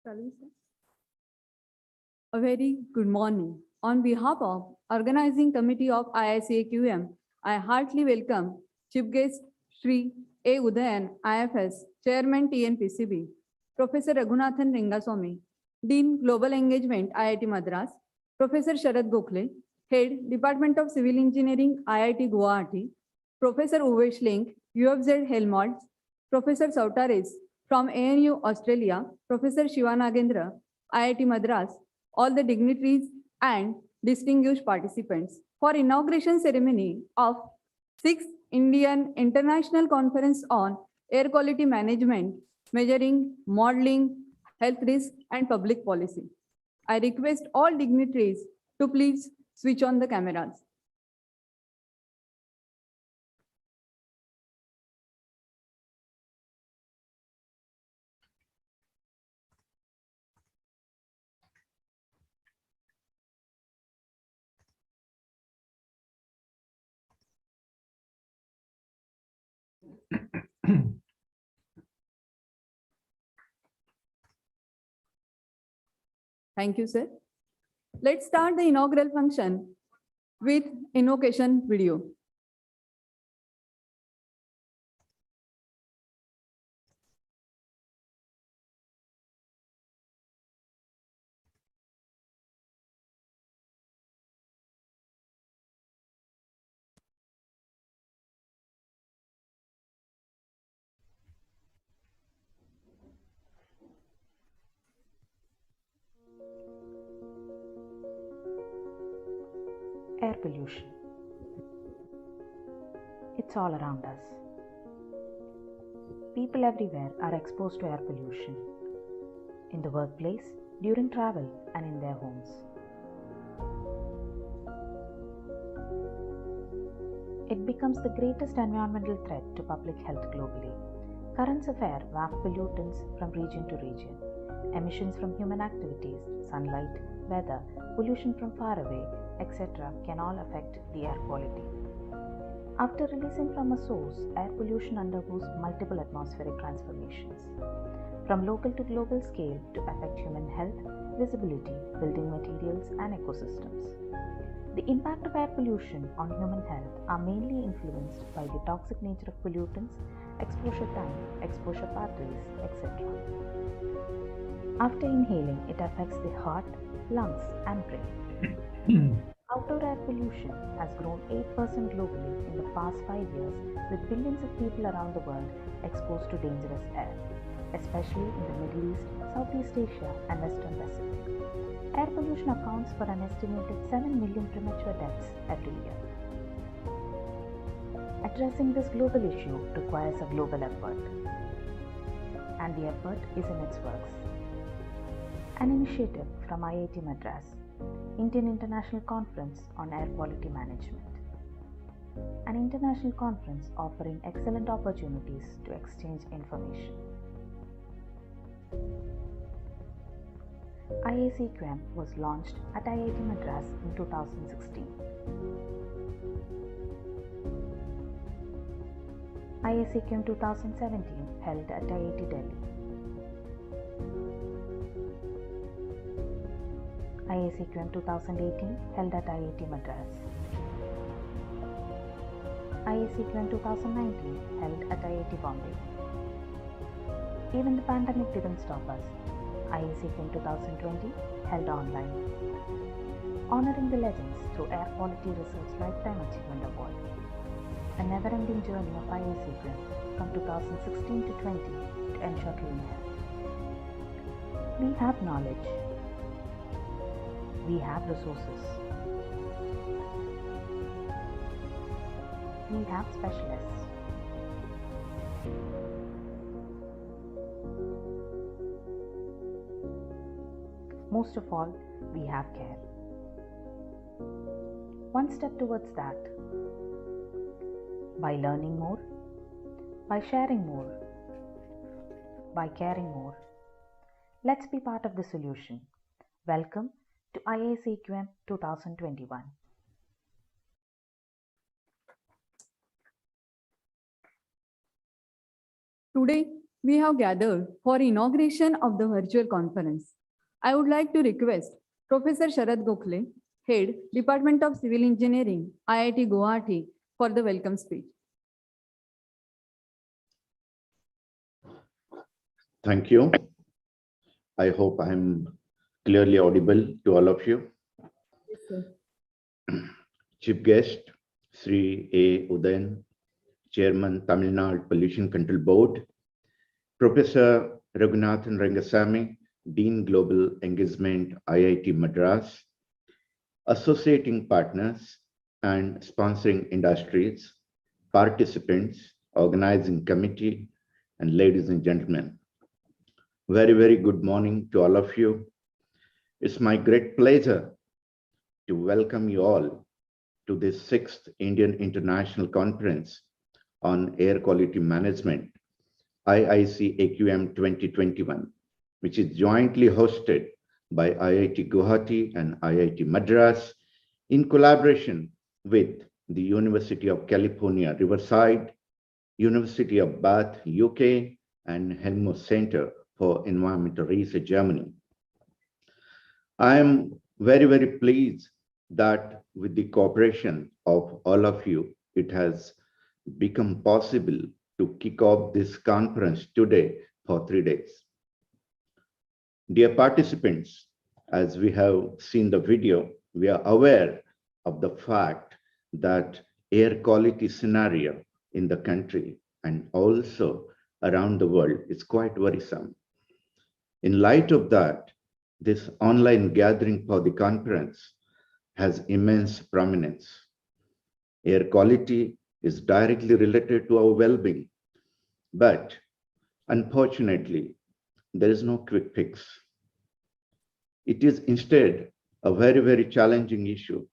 A very good morning. On behalf of Organizing Committee of IICAQM, I heartily welcome Chief Guest Shri A. Udayan, IFS, Chairman TNPCB, Professor Raghunathan Rengaswamy, Dean Global Engagement, IIT Madras, Professor Sharad Gokhale, Head Department of Civil Engineering, IIT Guwahati, Professor Uwesh Link, UFZ Helmholtz, Professor Sautares from ANU Australia, Professor Shiva Nagendra, IIT Madras, all the dignitaries and distinguished participants for inauguration ceremony of 6th Indian International Conference on Air Quality Management, Measuring, Modeling, Health Risk and Public Policy. I request all dignitaries to please switch on the cameras. Thank you, sir. Let's start the inaugural function with invocation video. Air pollution. It's all around us. People everywhere are exposed to air pollution. In the workplace, during travel, and in their homes. It becomes the greatest environmental threat to public health globally. Currents of air waft pollutants from region to region. Emissions from human activities, sunlight, weather, pollution from far away, etc. can all affect the air quality. After releasing from a source, air pollution undergoes multiple atmospheric transformations, from local to global scale to affect human health, visibility, building materials, and ecosystems. The impact of air pollution on human health are mainly influenced by the toxic nature of pollutants, exposure time, exposure pathways, etc. After inhaling, it affects the heart, lungs, and brain. Outdoor air pollution has grown 8% globally in the past 5 years, with billions of people around the world exposed to dangerous air, especially in the Middle East, Southeast Asia, and Western Pacific. Air pollution accounts for an estimated 7 million premature deaths every year. Addressing this global issue requires a global effort, and the effort is in its works. An initiative from IIT Madras, Indian International Conference on Air Quality Management, an international conference offering excellent opportunities to exchange information. IICAQM was launched at IIT Madras in 2016. IICAQM 2017 held at IIT Delhi. IICAQM 2018 held at IIT Madras. IICAQM 2019 held at IIT Bombay. Even the pandemic didn't stop us. IICAQM 2020 held online, honoring the legends through Air Quality Research Lifetime Achievement Award. A never-ending journey of IICAQM from 2016 to 20 to ensure clean air. We have knowledge. We have resources. We have specialists. Most of all, we have care. One step towards that. By learning more, by sharing more, by caring more. Let's be part of the solution. Welcome to IICAQM 2021. Today, we have gathered for inauguration of the virtual conference. I would like to request Professor Sharad Gokhale, Head, Department of Civil Engineering, IIT Guwahati, for the welcome speech. Thank you. I hope I'm clearly audible to all of you. Yes, sir. Chief guest, Sri A. Udayan, Chairman, Tamil Nadu Pollution Control Board, Professor Raghunathan Rangasamy, Dean Global Engagement, IIT Madras, associating partners and sponsoring industries, participants, organizing committee, and ladies and gentlemen. Very, very good morning to all of you. It's my great pleasure to welcome you all to this 6th Indian International Conference on Air Quality Management, IICAQM 2021, which is jointly hosted by IIT Guwahati and IIT Madras in collaboration with the University of California, Riverside, University of Bath, UK, and Helmholtz Center for Environmental Research, Germany. I am very, very pleased that with the cooperation of all of you, it has become possible to kick off this conference today for 3 days. Dear participants, as we have seen the video, we are aware of the fact that air quality scenario in the country and also around the world is quite worrisome. In light of that, this online gathering for the conference has immense prominence. Air quality is directly related to our well-being, but unfortunately, there is no quick fix. It is instead a very, very challenging issue.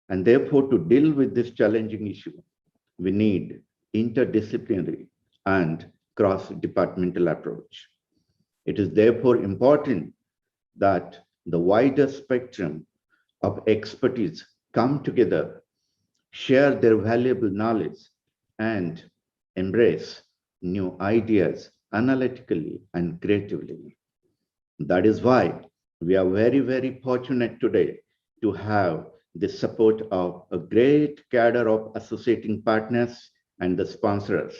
And therefore, to deal with this challenging issue, we need interdisciplinary and cross-departmental approach. It is therefore important that the wider spectrum of expertise come together, share their valuable knowledge, and embrace new ideas analytically and creatively. That is why we are very, very fortunate today to have the support of a great cadre of associating partners and the sponsors.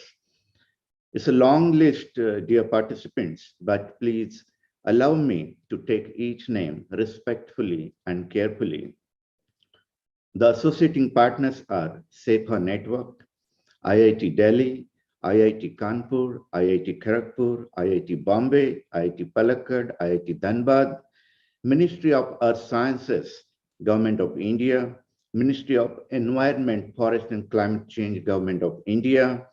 It's a long list, dear participants, but please allow me to take each name respectfully and carefully. The associating partners are SEPA Network, IIT Delhi, IIT Kanpur, IIT Kharagpur, IIT Bombay, IIT Palakkad, IIT Dhanbad, Ministry of Earth Sciences, Government of India, Ministry of Environment, Forest and Climate Change, Government of India,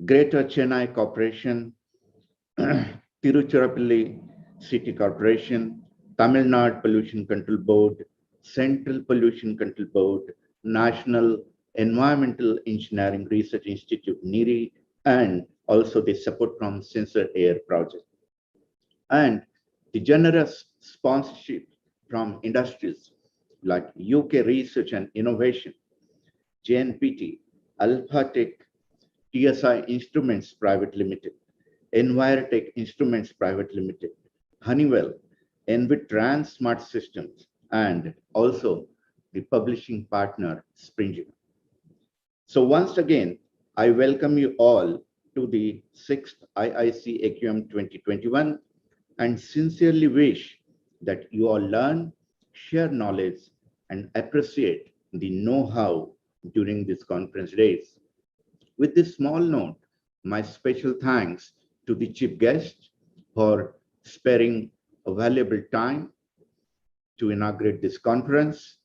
Greater Chennai Corporation, Tiruchirappalli City Corporation, Tamil Nadu Pollution Control Board, Central Pollution Control Board, National Environmental Engineering Research Institute, NERI, and also the support from Sensor Air Project. And the generous sponsorship from industries like UK Research and Innovation, JNPT, Alphatech, TSI Instruments Private Limited, Envirotech Instruments Private Limited, Honeywell, Envitrans Smart Systems, and also the publishing partner Springer. So once again, I welcome you all to the 6th IICAQM 2021 and sincerely wish that you all learn, share knowledge, and appreciate the know-how during these conference days. With this small note, my special thanks to the chief guest for sparing a valuable time to inaugurate this conference,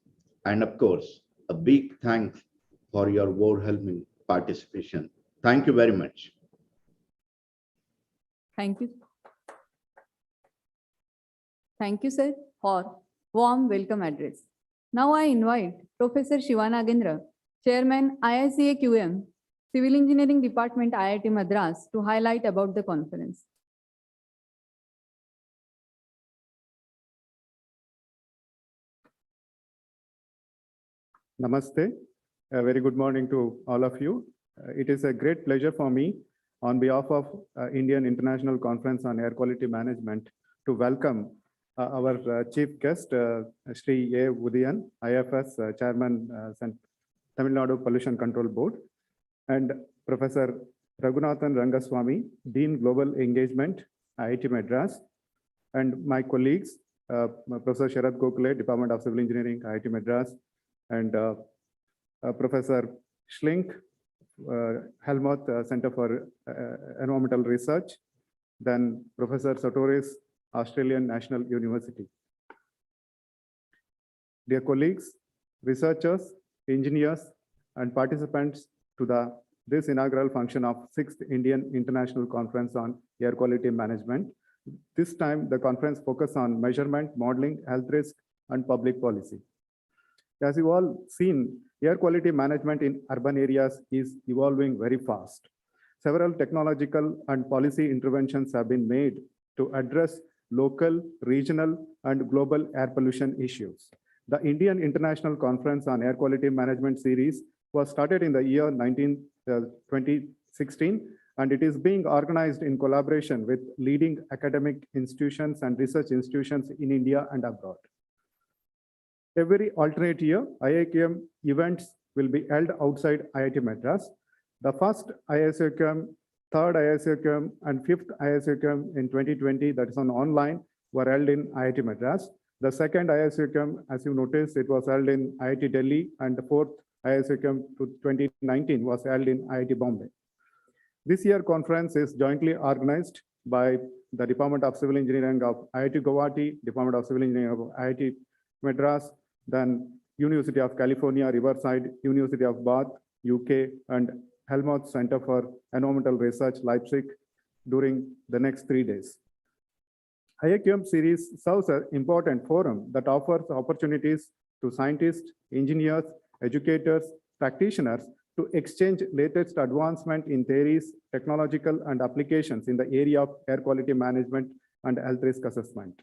and of course, a big thanks for your overwhelming participation. Thank you very much. Thank you. Thank you, sir, for warm welcome address. Now I invite Professor Shivanagendra, Chairman, IICAQM, Civil Engineering Department, IIT Madras, to highlight about the conference. Namaste. A very good morning to all of you. It is a great pleasure for me on behalf of Indian International Conference on Air Quality Management to welcome our chief guest, Sri A. Udayan, IFS Chairman, Tamil Nadu Pollution Control Board, and Professor Raghunathan Rangaswamy, Dean Global Engagement, IIT Madras, and my colleagues, Professor Sharad Gokhale, Department of Civil Engineering, IIT Madras, and Professor Schlink, Helmut Center for Environmental Research, then Professor Sartorius, Australian National University. Dear colleagues, researchers, engineers, and participants to this inaugural function of 6th Indian International Conference on Air Quality Management. This time, the conference focused on measurement, modeling, health risk, and public policy. As you all seen, air quality management in urban areas is evolving very fast. Several technological and policy interventions have been made to address local, regional, and global air pollution issues. The Indian International Conference on Air Quality Management series was started in the year 2016, and it is being organized in collaboration with leading academic institutions and research institutions in India and abroad. Every alternate year, IICAQM events will be held outside IIT Madras. The first IICAQM, third IICAQM, and fifth IICAQM in 2020, that is on online, were held in IIT Madras. The second IICAQM, as you noticed, it was held in IIT Delhi, and the fourth IICAQM to 2019 was held in IIT Bombay. This year conference is jointly organized by the Department of Civil Engineering of IIT Guwahati, Department of Civil Engineering of IIT Madras, then University of California, Riverside, University of Bath, UK, and Helmut Center for Environmental Research, Leipzig, during the next 3 days. IICAQM series serves an important forum that offers opportunities to scientists, engineers, educators, practitioners to exchange latest advancement in theories, technological, and applications in the area of air quality management and health risk assessment.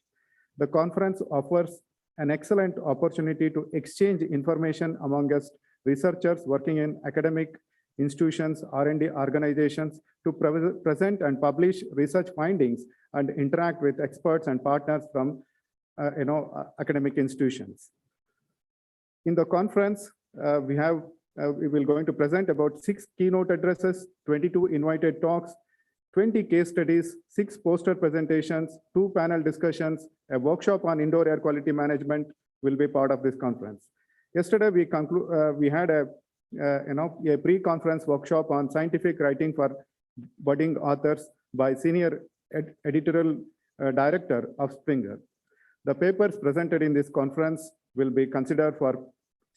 The conference offers an excellent opportunity to exchange information among us researchers working in academic institutions, R&D organizations, to present and publish research findings and interact with experts and partners from academic institutions. In the conference, we will going to present about 6 keynote addresses, 22 invited talks, 20 case studies, 6 poster presentations, 2 panel discussions, a workshop on indoor air quality management will be part of this conference. Yesterday, we had a pre-conference workshop on scientific writing for budding authors by Senior Editorial Director of Springer. The papers presented in this conference will be considered for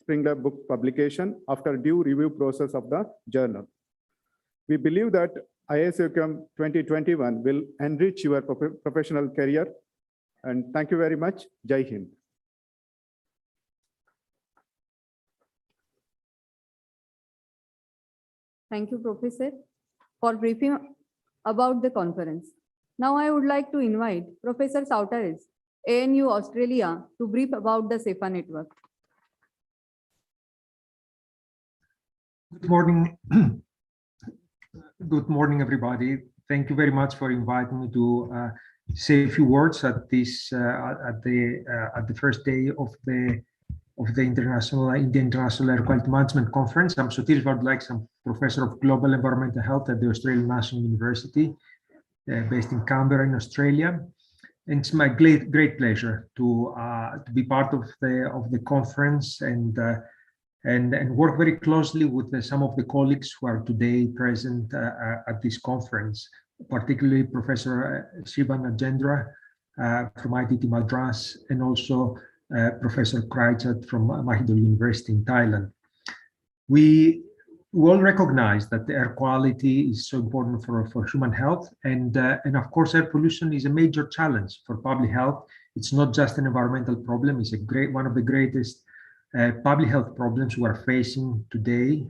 Springer book publication after due review process of the journal. We believe that IICAQM 2021 will enrich your professional career. And thank you very much. Jai Hind. Thank you, Professor, for briefing about the conference. Now I would like to invite Professor Sartorius, ANU Australia, to brief about the SEPA network. Good morning. Good morning, everybody. Thank you very much for inviting me to say a few words at this at the first day of the Indian International Air Quality Management Conference. I'm Sotiris Vardoulakis. I'm Professor of Global Environmental Health at the Australian National University, based in Canberra in Australia. And it's my great pleasure to be part of the conference and work very closely with some of the colleagues who are today present at this conference, particularly Professor Shivan Ajendra from IIT Madras, and also Professor Kraichat from Mahidol University in Thailand. We all recognize that air quality is so important for human health, and of course air pollution is a major challenge for public health. It's not just an environmental problem, it's one of the greatest public health problems we are facing today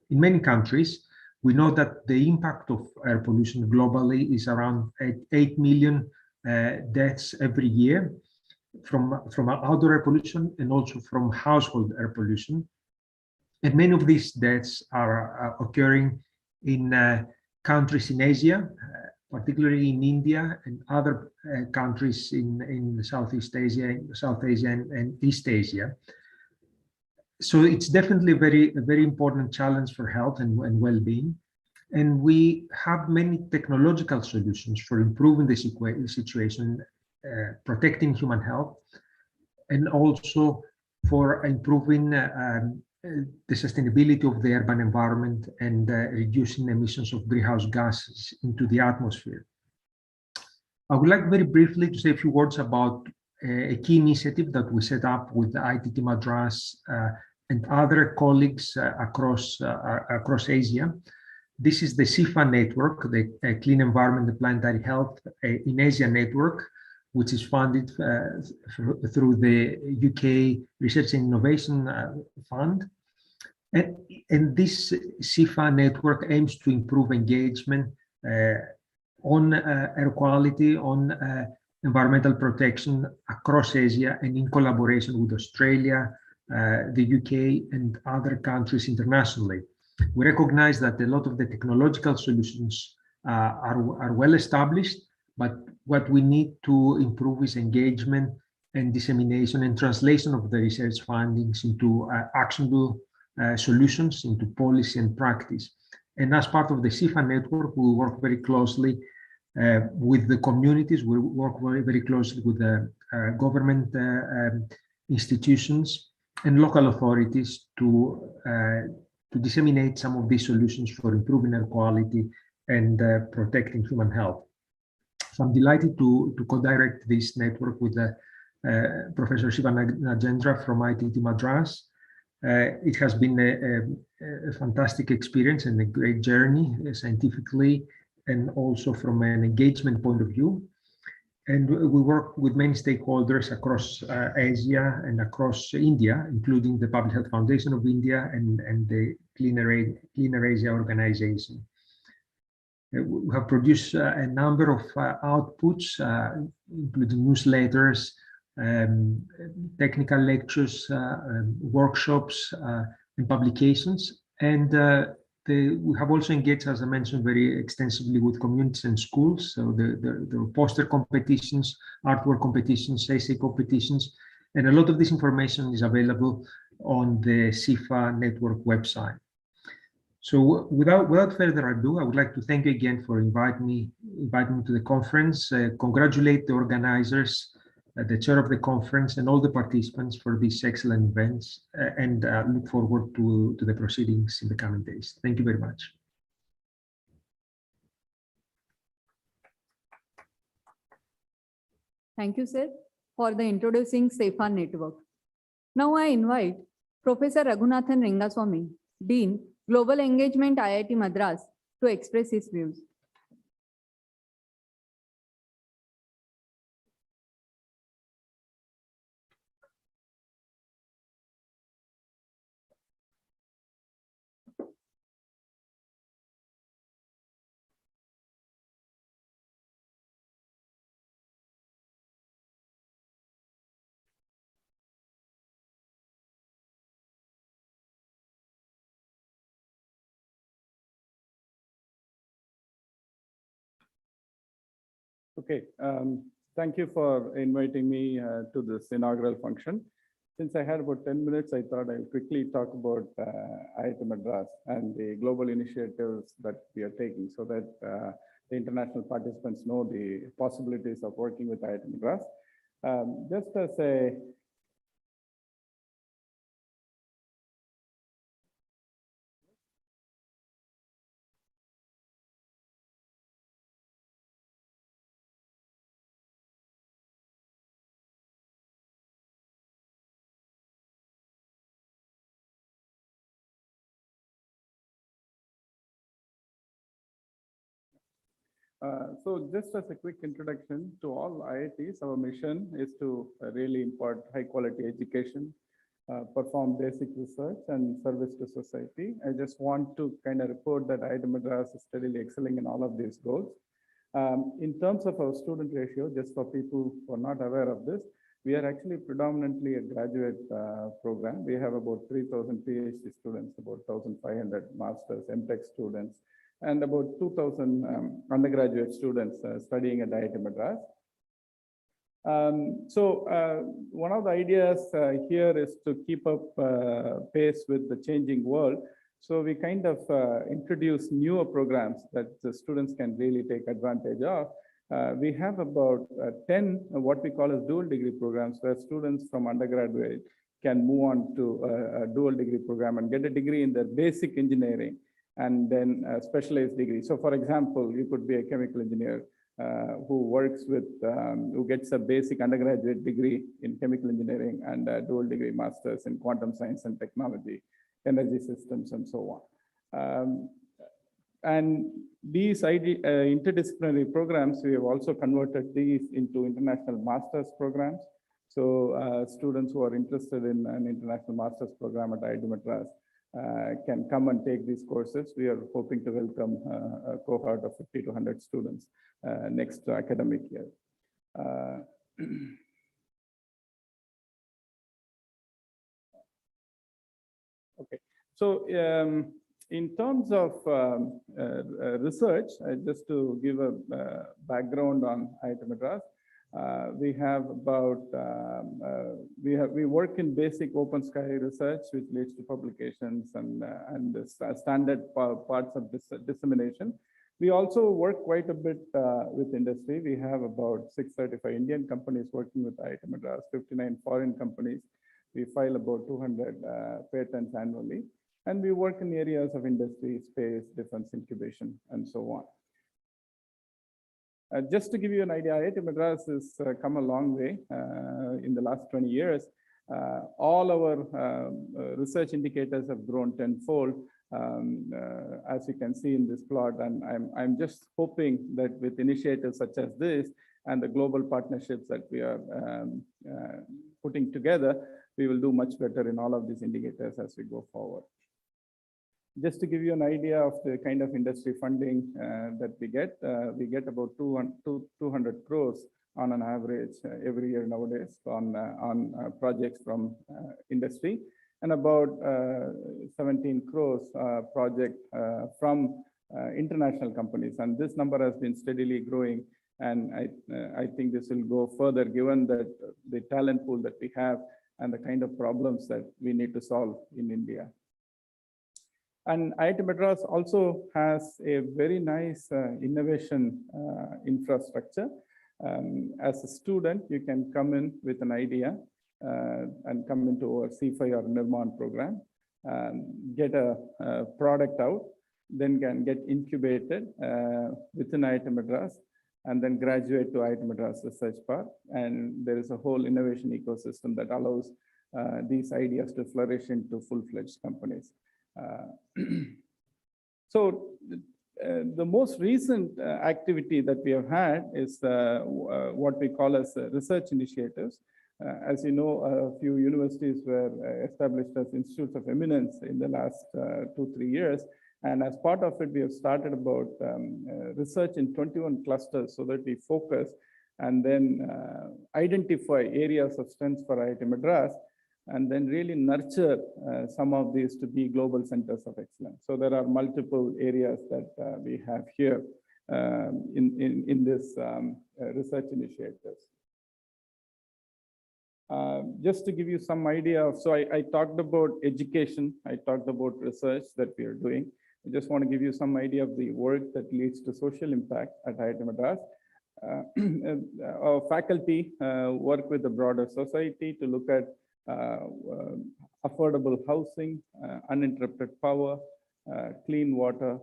in many countries. We know that the impact of air pollution globally is around 8 million deaths every year from outdoor air pollution and also from household air pollution. And many of these deaths are occurring in countries in Asia, particularly in India and other countries in Southeast Asia, South Asia and East Asia. So it's definitely a very important challenge for health and well-being. And we have many technological solutions for improving the situation, protecting human health, and also for improving the sustainability of the urban environment and reducing emissions of greenhouse gases into the atmosphere. I would like very briefly to say a few words about a key initiative that we set up with the IIT Madras and other colleagues across Asia. This is the CIFA network, the Clean Environment and Planetary Health in Asia network, which is funded through the UK Research and Innovation Fund. And this CIFA network aims to improve engagement on air quality, on environmental protection across Asia, and in collaboration with Australia, the UK, and other countries internationally. We recognize that a lot of the technological solutions are well established, but what we need to improve is engagement and dissemination and translation of the research findings into actionable solutions, into policy and practice. And as part of the CIFA network, we work very closely with the communities. We work very closely with the government institutions and local authorities to disseminate some of these solutions for improving air quality and protecting human health. So I'm delighted to co-direct this network with Professor Shiva Nagendra from IIT Madras. It has been a fantastic experience and a great journey scientifically and also from an engagement point of view. And we work with many stakeholders across Asia and across India, including the Public Health Foundation of India and the Cleaner Asia organization. We have produced a number of outputs, including newsletters, technical lectures, workshops, and publications. And we have also engaged, as I mentioned, very extensively with communities and schools. So there were poster competitions, artwork competitions, essay competitions, and a lot of this information is available on the CIFA network website. So without further ado, I would like to thank you again for inviting me to the conference, congratulate the organizers, the chair of the conference, and all the participants for these excellent events, and look forward to the proceedings in the coming days. Thank you very much. Thank you, sir, for the introducing CIFA network. Now I invite Professor Raghunathan Rangaswamy, Dean, Global Engagement, IIT Madras, to express his views. Okay, thank you for inviting me to this inaugural function. Since I had about 10 minutes, I thought I'll quickly talk about IIT Madras and the global initiatives that we are taking so that the international participants know the possibilities of working with IIT Madras. Just as a So just as a quick introduction to all IITs, our mission is to really impart high quality education, perform basic research and service to society. I just want to kind of report that IIT Madras is steadily excelling in all of these goals. In terms of our student ratio, just for people who are not aware of this, we are actually predominantly a graduate program. We have about 3,000 PhD students, about 1,500 masters, MTech students, and about 2,000 undergraduate students studying at IIT Madras. One of the ideas here is to keep up pace with the changing world. So we kind of introduce newer programs that the students can really take advantage of. We have about 10 what we call as dual degree programs, where students from undergraduate can move on to a dual degree program and get a degree in their basic engineering and then a specialized degree. So for example, you could be a chemical engineer who works with, who gets a basic undergraduate degree in chemical engineering and a dual degree master's in quantum science and technology, energy systems, and so on. And these interdisciplinary programs, we have also converted these into international master's programs. So students who are interested in an international master's program at IIT Madras can come and take these courses. We are hoping to welcome a cohort of 50 to 100 students next academic year. Okay, so in terms of research, just to give a background on IIT Madras, we have about, we work in basic open sky research, which leads to publications and the standard parts of this dissemination. We also work quite a bit with industry. We have about 635 Indian companies working with IIT Madras, 59 foreign companies. We file about 200 patents annually. And we work in areas of industry, space, defense, incubation, and so on. Just to give you an idea, IIT Madras has come a long way in the last 20 years. All our research indicators have grown tenfold, as you can see in this plot. And I'm just hoping that with initiatives such as this and the global partnerships that we are putting together, we will do much better in all of these indicators as we go forward. Just to give you an idea of the kind of industry funding that we get about 200 crores on an average every year nowadays on projects from industry, and about 17 crores project from international companies. And this number has been steadily growing. And I think this will go further given that the talent pool that we have and the kind of problems that we need to solve in India. And IIT Madras also has a very nice innovation infrastructure. As a student, you can come in with an idea and come into our C5 or Nirman program, get a product out, then can get incubated within IIT Madras, and then graduate to IIT Madras Research Park. And there is a whole innovation ecosystem that allows these ideas to flourish into full-fledged companies. So the most recent activity that we have had is what we call as research initiatives. As you know, a few universities were established as institutes of eminence in the last 2-3 years. And as part of it, we have started about research in 21 clusters so that we focus and then identify areas of strength for IIT Madras, and then really nurture some of these to be global centers of excellence. So there are multiple areas that we have here in this research initiatives. Just to give you some idea of, so I talked about education, I talked about research that we are doing. I just want to give you some idea of the work that leads to social impact at IIT Madras. Our faculty work with the broader society to look at affordable housing, uninterrupted power, clean water,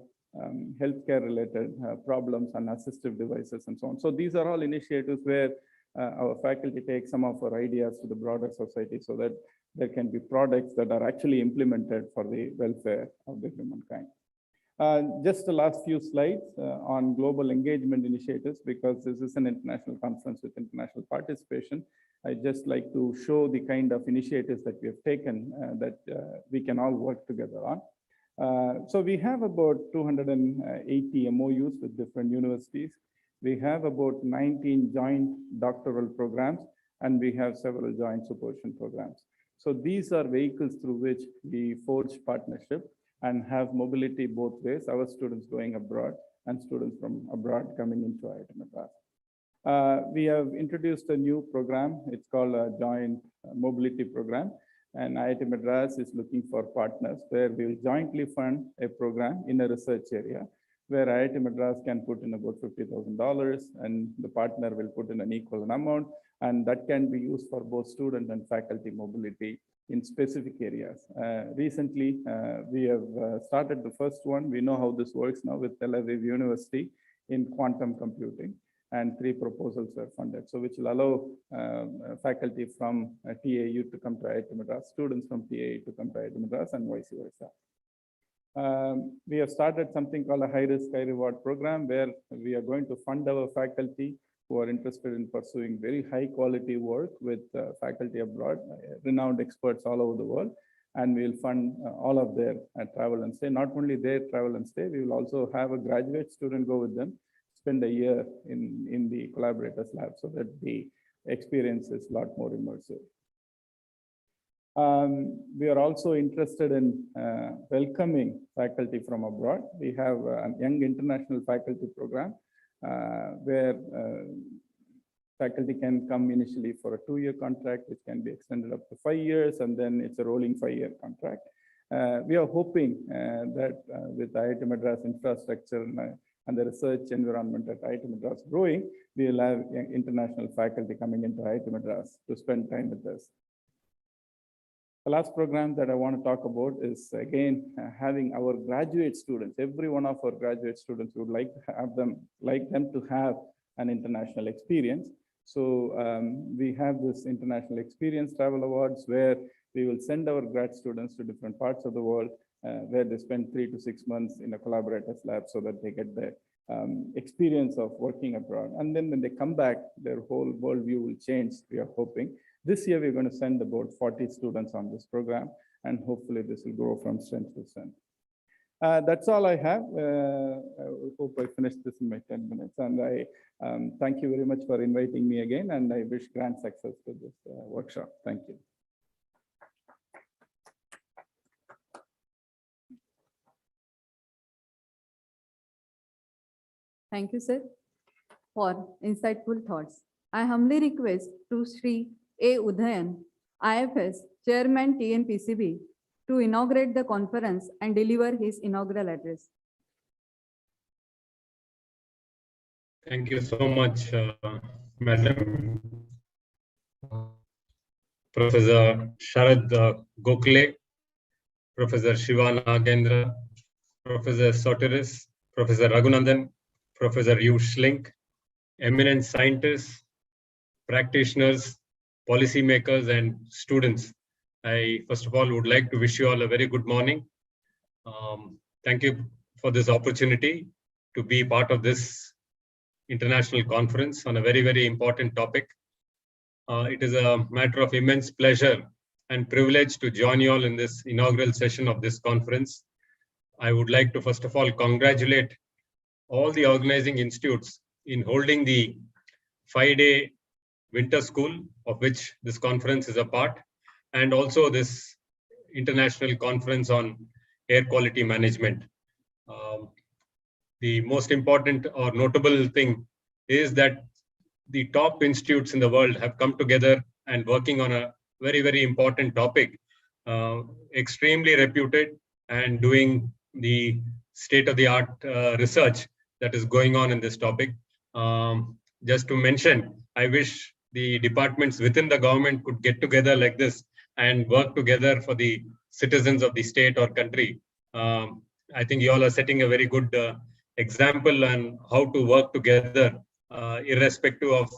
healthcare related problems, and assistive devices, and so on. So these are all initiatives where our faculty take some of our ideas to the broader society so that there can be products that are actually implemented for the welfare of the humankind. Just the last few slides on global engagement initiatives, because this is an international conference with international participation. I just like to show the kind of initiatives that we have taken that we can all work together on. So we have about 280 MOUs with different universities. We have about 19 joint doctoral programs, and we have several joint supervision programs. So these are vehicles through which we forge partnership. and have mobility both ways, our students going abroad and students from abroad coming into IIT Madras. We have introduced a new program. It's called a Joint Mobility Program. And IIT Madras is looking for partners where we will jointly fund a program in a research area where IIT Madras can put in about $50,000 and the partner will put in an equal amount, and that can be used for both student and faculty mobility in specific areas. Recently, we have started the first one. We know how this works now with Tel Aviv University in quantum computing, and 3 proposals were funded. So which will allow faculty from TAU to come to IIT Madras, students from TAU to come to IIT Madras, and vice versa. We have started something called a high-risk, high-reward program where we are going to fund our faculty who are interested in pursuing very high-quality work with faculty abroad, renowned experts all over the world, and we will fund all of their travel and stay. Not only their travel and stay, we will also have a graduate student go with them, spend a year in the collaborators lab so that the experience is a lot more immersive. We are also interested in welcoming faculty from abroad. We have a young international faculty program where faculty can come initially for a 2-year contract, which can be extended up to 5 years, and then it's a rolling 5-year contract. We are hoping that with IIT Madras infrastructure and the research environment at IIT Madras growing, we will have international faculty coming into IIT Madras to spend time with us. The last program that I want to talk about is, again, having our graduate students. Every one of our graduate students would like to have them to have an international experience. So we have this International Experience Travel Awards where we will send our grad students to different parts of the world where they spend 3 to 6 months in a collaborators lab so that they get the experience of working abroad. And then when they come back, their whole worldview will change, we are hoping. This year, we're going to send about 40 students on this program, and hopefully this will grow from strength to strength. That's all I have. I hope I finished this in my 10 minutes. And I thank you very much for inviting me again, and I wish grand success to this workshop. Thank you. Thank you, sir, for insightful thoughts. I humbly request to Shri A. Udayan, IFS, Chairman TNPCB, to inaugurate the conference and deliver his inaugural address. Thank you so much, Madam. Professor Sharad Gokhale, Professor Shiva Nagendra, Professor Sotiris, Professor Raghunandan, Professor Yu Schlink, eminent scientists, practitioners, policymakers, and students. I first of all would like to wish you all a very good morning. Thank you for this opportunity to be part of this international conference on a very, very important topic. It is a matter of immense pleasure and privilege to join you all in this inaugural session of this conference. I would like to first of all congratulate all the organizing institutes in holding the 5-day winter school, of which this conference is a part, and also this international conference on air quality management. The most important or notable thing is that the top institutes in the world have come together and working on a very, very important topic, extremely reputed and doing the state-of-the-art research that is going on in this topic. Just to mention, I wish the departments within the government could get together like this and work together for the citizens of the state or country. I think you all are setting a very good example on how to work together, irrespective of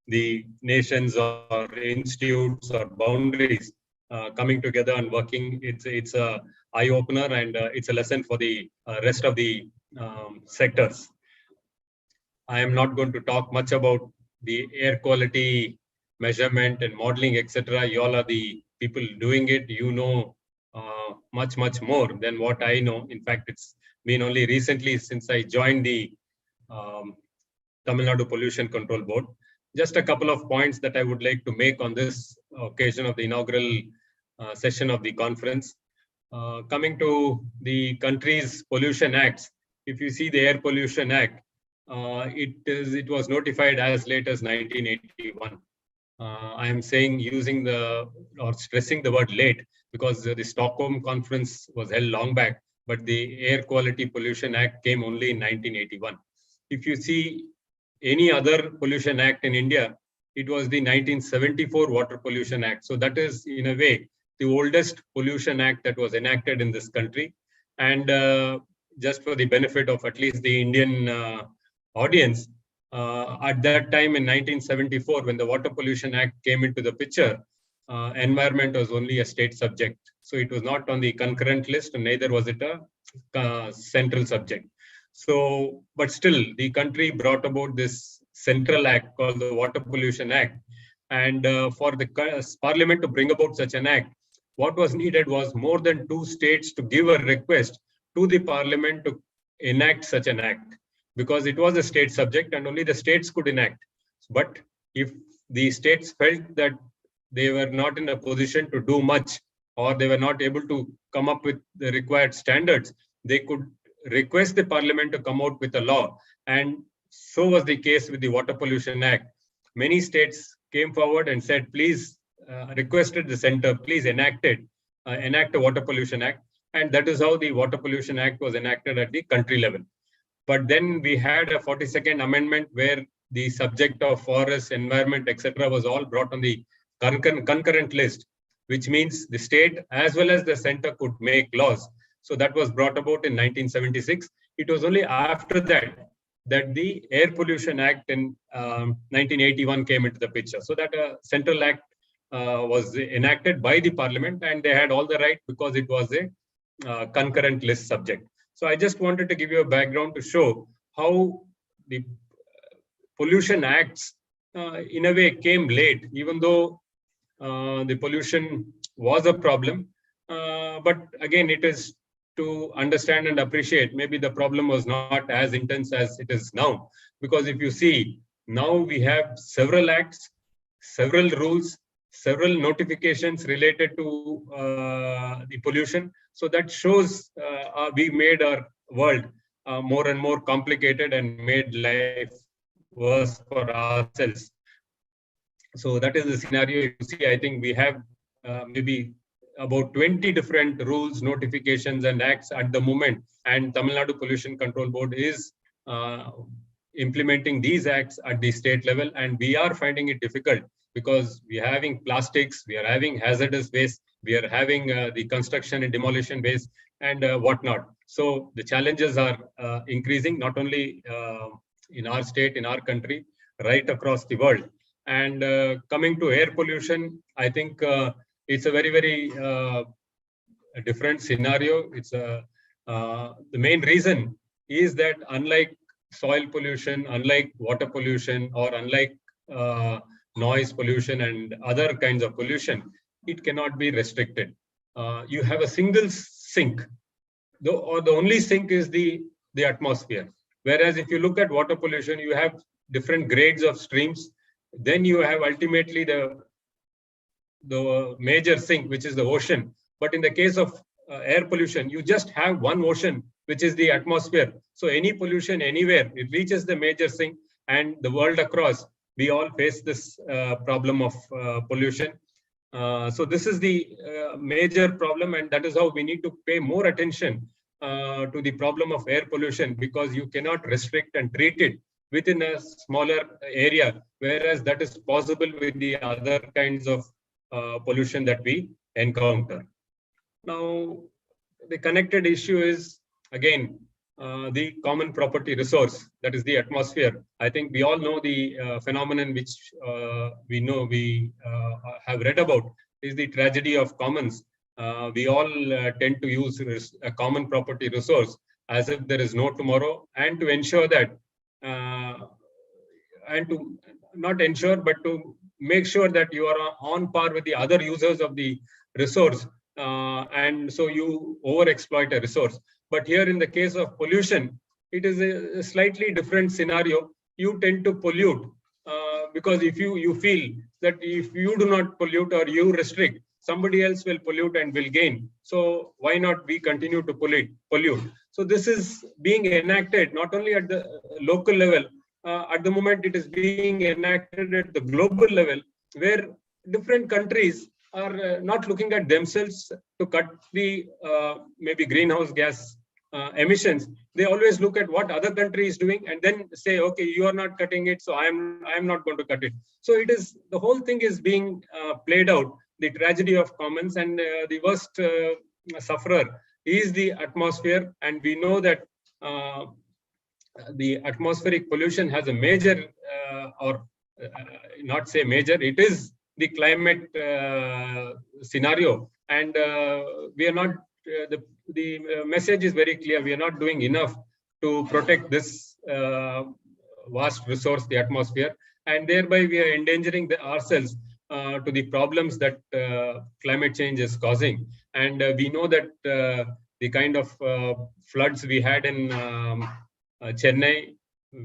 the nations or institutes or boundaries, coming together and working. It's a eye-opener, and it's a lesson for the rest of the sectors. I am not going to talk much about the air quality measurement and modeling, etc. You all are the people doing it. You know much, much more than what I know. In fact, it's been only recently since I joined the Tamil Nadu Pollution Control Board. Just a couple of points that I would like to make on this occasion of the inaugural session of the conference. Coming to the country's pollution acts, if you see the Air Pollution Act, it was notified as late as 1981. I am saying stressing the word late because the Stockholm Conference was held long back, but the Air Quality Pollution Act came only in 1981. If you see any other pollution act in India, it was the 1974 Water Pollution Act. So that is, in a way, the oldest pollution act that was enacted in this country. And just for the benefit of at least the Indian audience, at that time in 1974, when the Water Pollution Act came into the picture, environment was only a state subject. So it was not on the concurrent list, and neither was it a central subject. So, but still, the country brought about this central act called the Water Pollution Act. And for the Parliament to bring about such an act, what was needed was more than 2 states to give a request to the Parliament to enact such an act, because it was a state subject and only the states could enact. But if the states felt that they were not in a position to do much, or they were not able to come up with the required standards, they could request the Parliament to come out with a law. And so was the case with the Water Pollution Act. Many states came forward and said, please, requested the center, please enact a Water Pollution Act. And that is how the Water Pollution Act was enacted at the country level. But then we had a 42nd amendment where the subject of forest, environment, etc. was all brought on the concurrent list, which means the state as well as the center could make laws. So that was brought about in 1976. It was only after that the Air Pollution Act in 1981 came into the picture. So that a central act was enacted by the Parliament, and they had all the right because it was a concurrent list subject. So I just wanted to give you a background to show how the pollution acts in a way came late, even though the pollution was a problem. But again, it is to understand and appreciate, maybe the problem was not as intense as it is now. Because if you see, now we have several acts, several rules, several notifications related to the pollution. So that shows we made our world more and more complicated and made life worse for ourselves. So that is the scenario. You see, I think we have maybe about 20 different rules, notifications, and acts at the moment. And Tamil Nadu Pollution Control Board is implementing these acts at the state level. And we are finding it difficult because we are having plastics, we are having hazardous waste, we are having the construction and demolition waste and whatnot. So the challenges are increasing, not only in our state, in our country, right across the world. And coming to air pollution, I think it's a very, very different scenario. It's the main reason is that unlike soil pollution, unlike water pollution, or unlike noise pollution and other kinds of pollution, it cannot be restricted. You have a single sink, or the only sink is the atmosphere. Whereas if you look at water pollution, you have different grades of streams. Then you have ultimately the major sink, which is the ocean. But in the case of air pollution, you just have one ocean, which is the atmosphere. So any pollution anywhere, it reaches the major sink, and the world across, we all face this problem of pollution. So this is the major problem, and that is how we need to pay more attention to the problem of air pollution, because you cannot restrict and treat it within a smaller area, whereas that is possible with the other kinds of pollution that we encounter. Now, the connected issue is, again, the common property resource, that is the atmosphere. I think we all know the phenomenon which we have read about is the tragedy of commons. We all tend to use a common property resource as if there is no tomorrow, and to ensure that, and to not ensure, but to make sure that you are on par with the other users of the resource, and so you overexploit a resource. But here in the case of pollution, it is a slightly different scenario. You tend to pollute because if you feel that if you do not pollute or you restrict, somebody else will pollute and will gain. So why not we continue to pollute? So this is being enacted not only at the local level. At the moment, it is being enacted at the global level, where different countries are not looking at themselves to cut the maybe greenhouse gas emissions. They always look at what other country is doing and then say, okay, you are not cutting it, so I am not going to cut it. So it is, the whole thing is being played out, the tragedy of commons, and the worst sufferer is the atmosphere. And we know that the atmospheric pollution has a major not say major, it is the climate scenario. And we are not, the message is very clear. We are not doing enough to protect this vast resource, the atmosphere, and thereby we are endangering ourselves to the problems that climate change is causing. And we know that the kind of floods we had in Chennai,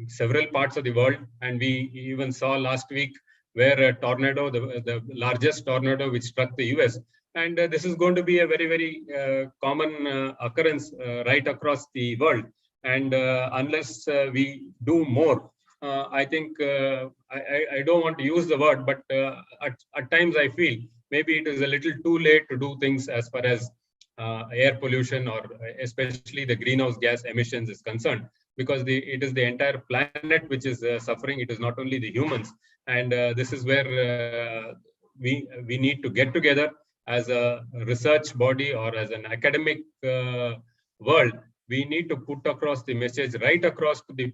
several parts of the world, and we even saw last week where a tornado, the largest tornado which struck the US, and this is going to be a very, very common occurrence right across the world. And unless we do more, I think I don't want to use the word, but at times I feel maybe it is a little too late to do things as far as air pollution or especially the greenhouse gas emissions is concerned, because it is the entire planet which is suffering. It is not only the humans. And this is where we need to get together as a research body or as an academic world. We need to put across the message right across to the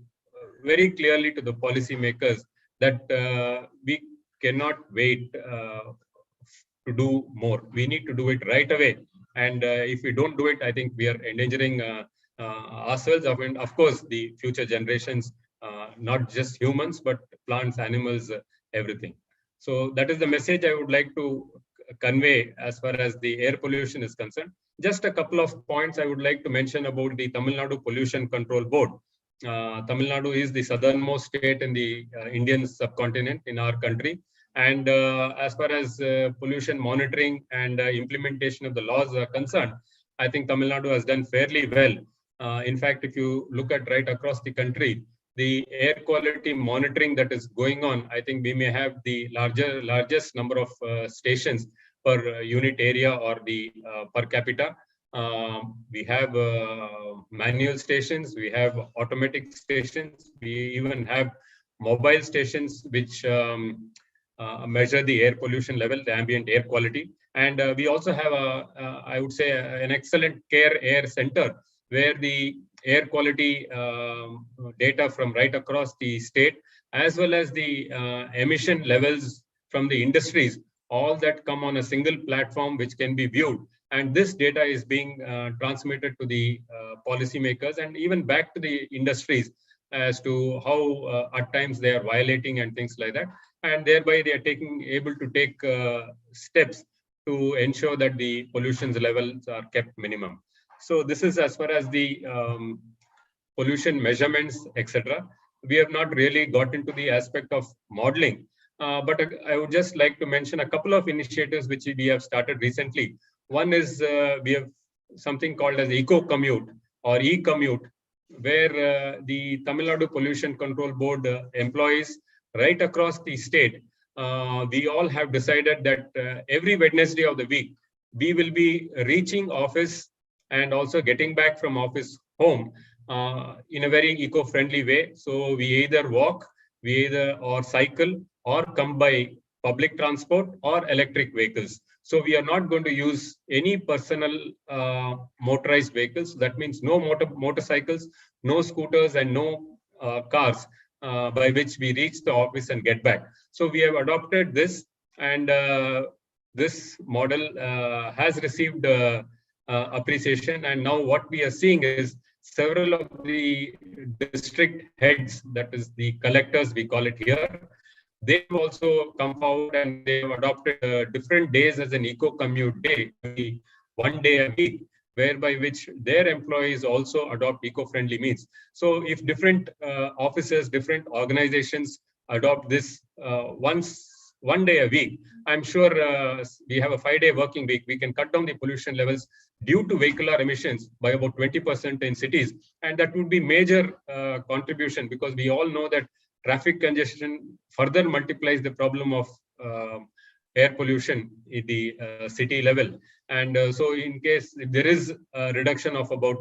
very clearly to the policy makers that we cannot wait to do more. We need to do it right away. And if we don't do it, I think we are endangering ourselves and of course the future generations, not just humans, but plants, animals, everything. So that is the message I would like to convey as far as the air pollution is concerned. Just a couple of points I would like to mention about the Tamil Nadu Pollution Control Board. Tamil Nadu is the southernmost state in the Indian subcontinent in our country. And as far as pollution monitoring and implementation of the laws are concerned, I think Tamil Nadu has done fairly well. In fact, if you look at right across the country, the air quality monitoring that is going on, I think we may have the largest number of stations per unit area or the per capita. We have manual stations, we have automatic stations, we even have mobile stations which measure the air pollution level, the ambient air quality. And we also have, I would say, an excellent care air center where the air quality data from right across the state, as well as the emission levels from the industries, all that come on a single platform which can be viewed. And this data is being transmitted to the policymakers and even back to the industries as to how at times they are violating and things like that. And thereby they are able to take steps to ensure that the pollution levels are kept minimum. So this is as far as the pollution measurements, etc. We have not really got into the aspect of modeling, but I would just like to mention a couple of initiatives which we have started recently. One is we have something called as IICAQM or e-commute, where the Tamil Nadu Pollution Control Board employees right across the state, we all have decided that every Wednesday of the week, we will be reaching office and also getting back from office home in a very eco-friendly way. So we either walk, or cycle, or come by public transport or electric vehicles. So we are not going to use any personal motorized vehicles. That means no motorcycles, no scooters, and no cars by which we reach the office and get back. So we have adopted this, and this model has received appreciation. And now what we are seeing is several of the district heads, that is the collectors, we call it here, they've also come forward and they've adopted different days as an eco-commute day, one day a week, whereby which their employees also adopt eco-friendly means. So if different offices, different organizations adopt this once 1 day a week, I'm sure we have a 5-day working week. We can cut down the pollution levels due to vehicular emissions by about 20% in cities. And that would be major contribution, because we all know that traffic congestion further multiplies the problem of air pollution at the city level. And so in case if there is a reduction of about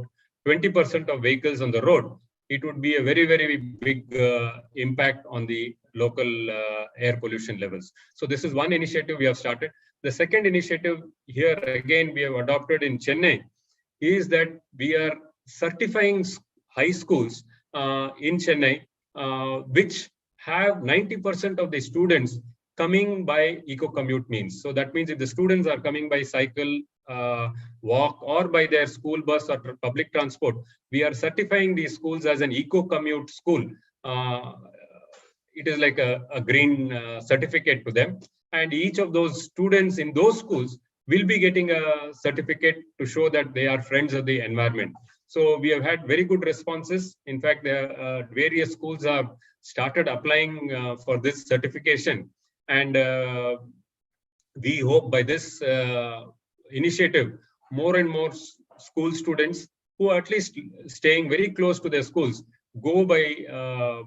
20% of vehicles on the road, it would be a very, very big impact on the local air pollution levels. So this is one initiative we have started. The second initiative here, again, we have adopted in Chennai, is that we are certifying high schools in Chennai, which have 90% of the students coming by eco-commute means. So that means if the students are coming by cycle, walk, or by their school bus or public transport, we are certifying these schools as an eco-commute school. It is like a green certificate to them. And each of those students in those schools will be getting a certificate to show that they are friends of the environment. So we have had very good responses. In fact, various schools have started applying for this certification. And we hope by this initiative, more and more school students who are at least staying very close to their schools go by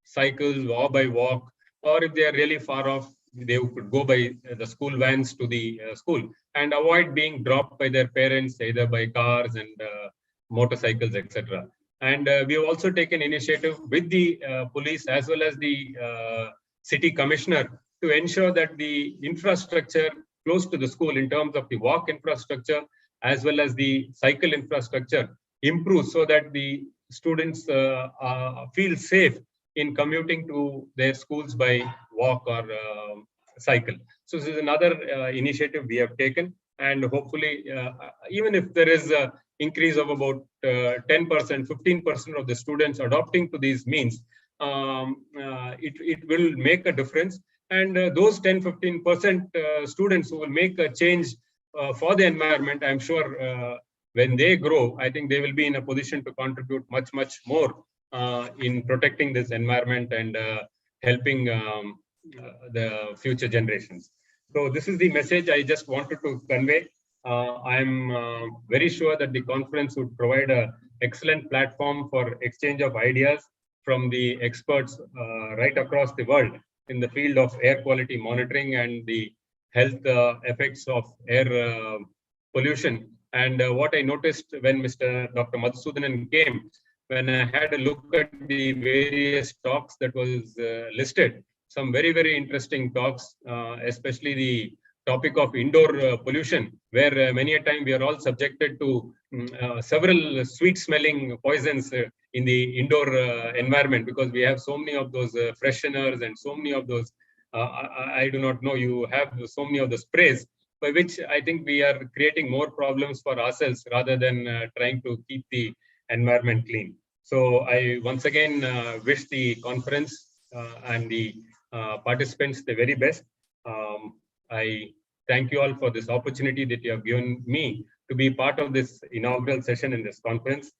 cycles or by walk, or if they are really far off, they could go by the school vans to the school and avoid being dropped by their parents, either by cars and motorcycles, etc. And we have also taken initiative with the police as well as the city commissioner to ensure that the infrastructure close to the school in terms of the walk infrastructure as well as the cycle infrastructure improves, so that the students feel safe in commuting to their schools by walk or cycle. So this is another initiative we have taken, and hopefully even if there is an increase of about 10%, 15% of the students adopting to these means, it will make a difference. And those 10-15% students who will make a change for the environment, I'm sure when they grow, I think they will be in a position to contribute much, much more in protecting this environment and helping the future generations. So this is the message I just wanted to convey. I'm very sure that the conference would provide an excellent platform for exchange of ideas from the experts right across the world in the field of air quality monitoring and the health effects of air pollution. And what I noticed when Dr. Madhusudanan came, when I had a look at the various talks that was listed, some very, very interesting talks, especially the topic of indoor pollution, where many a time we are all subjected to several sweet-smelling poisons in the indoor environment, because we have so many of those fresheners and so many of those, I do not know, you have so many of the sprays, by which I think we are creating more problems for ourselves rather than trying to keep the environment clean. So I once again wish the conference and the participants the very best. I thank you all for this opportunity that you have given me to be part of this inaugural session in this conference.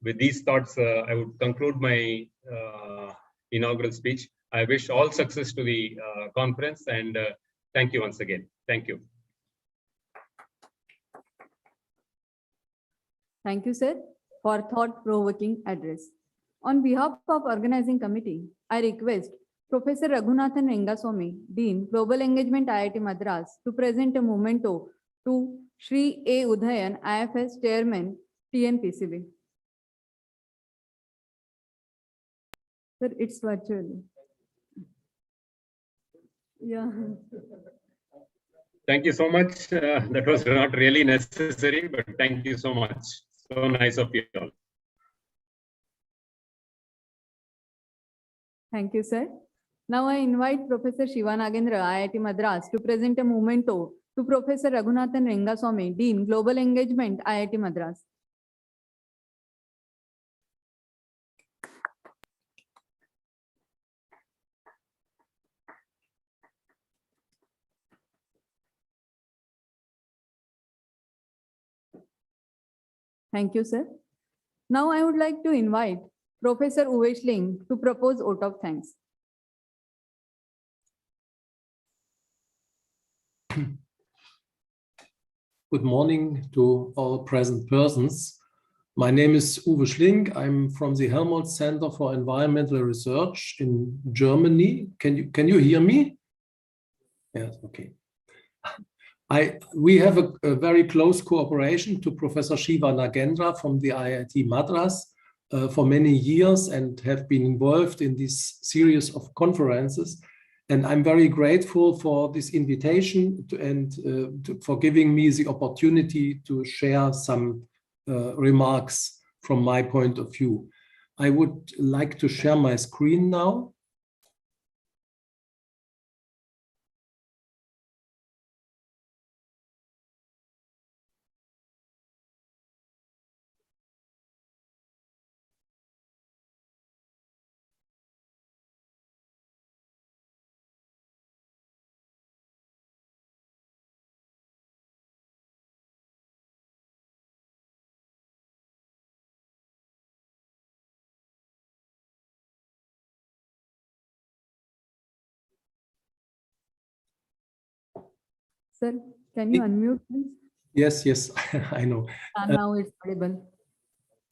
With these thoughts, I would conclude my inaugural speech. I wish all success to the conference, and thank you once again. Thank you. Thank you, sir, for thought-provoking address. On behalf of organizing committee, I request Professor Raghunathan Rengaswamy, Dean, Global Engagement, IIT Madras, to present a memento to Shri A. Udayan, IFS Chairman, TNPCB. Sir, it's virtually. Yeah. Thank you so much. That was not really necessary, but thank you so much. So nice of you all. Thank you, sir. Now I invite Professor Shiva Nagendra, IIT Madras, to present a memento to Professor Raghunathan Rengaswamy, Dean, Global Engagement, IIT Madras. Thank you, sir. Now I would like to invite Professor Uvesh Ling to propose vote of thanks. Good morning to all present persons. My name is Uwe Schling. I'm from the Helmholtz Center for Environmental Research in Germany. Can you hear me? Yes, okay. We have a very close cooperation to Professor Shiva Nagendra from the IIT Madras for many years and have been involved in this series of conferences. And I'm very grateful for this invitation for giving me the opportunity to share some remarks from my point of view. I would like to share my screen now. Sir, can you unmute, please? Yes, I know. And now it's audible.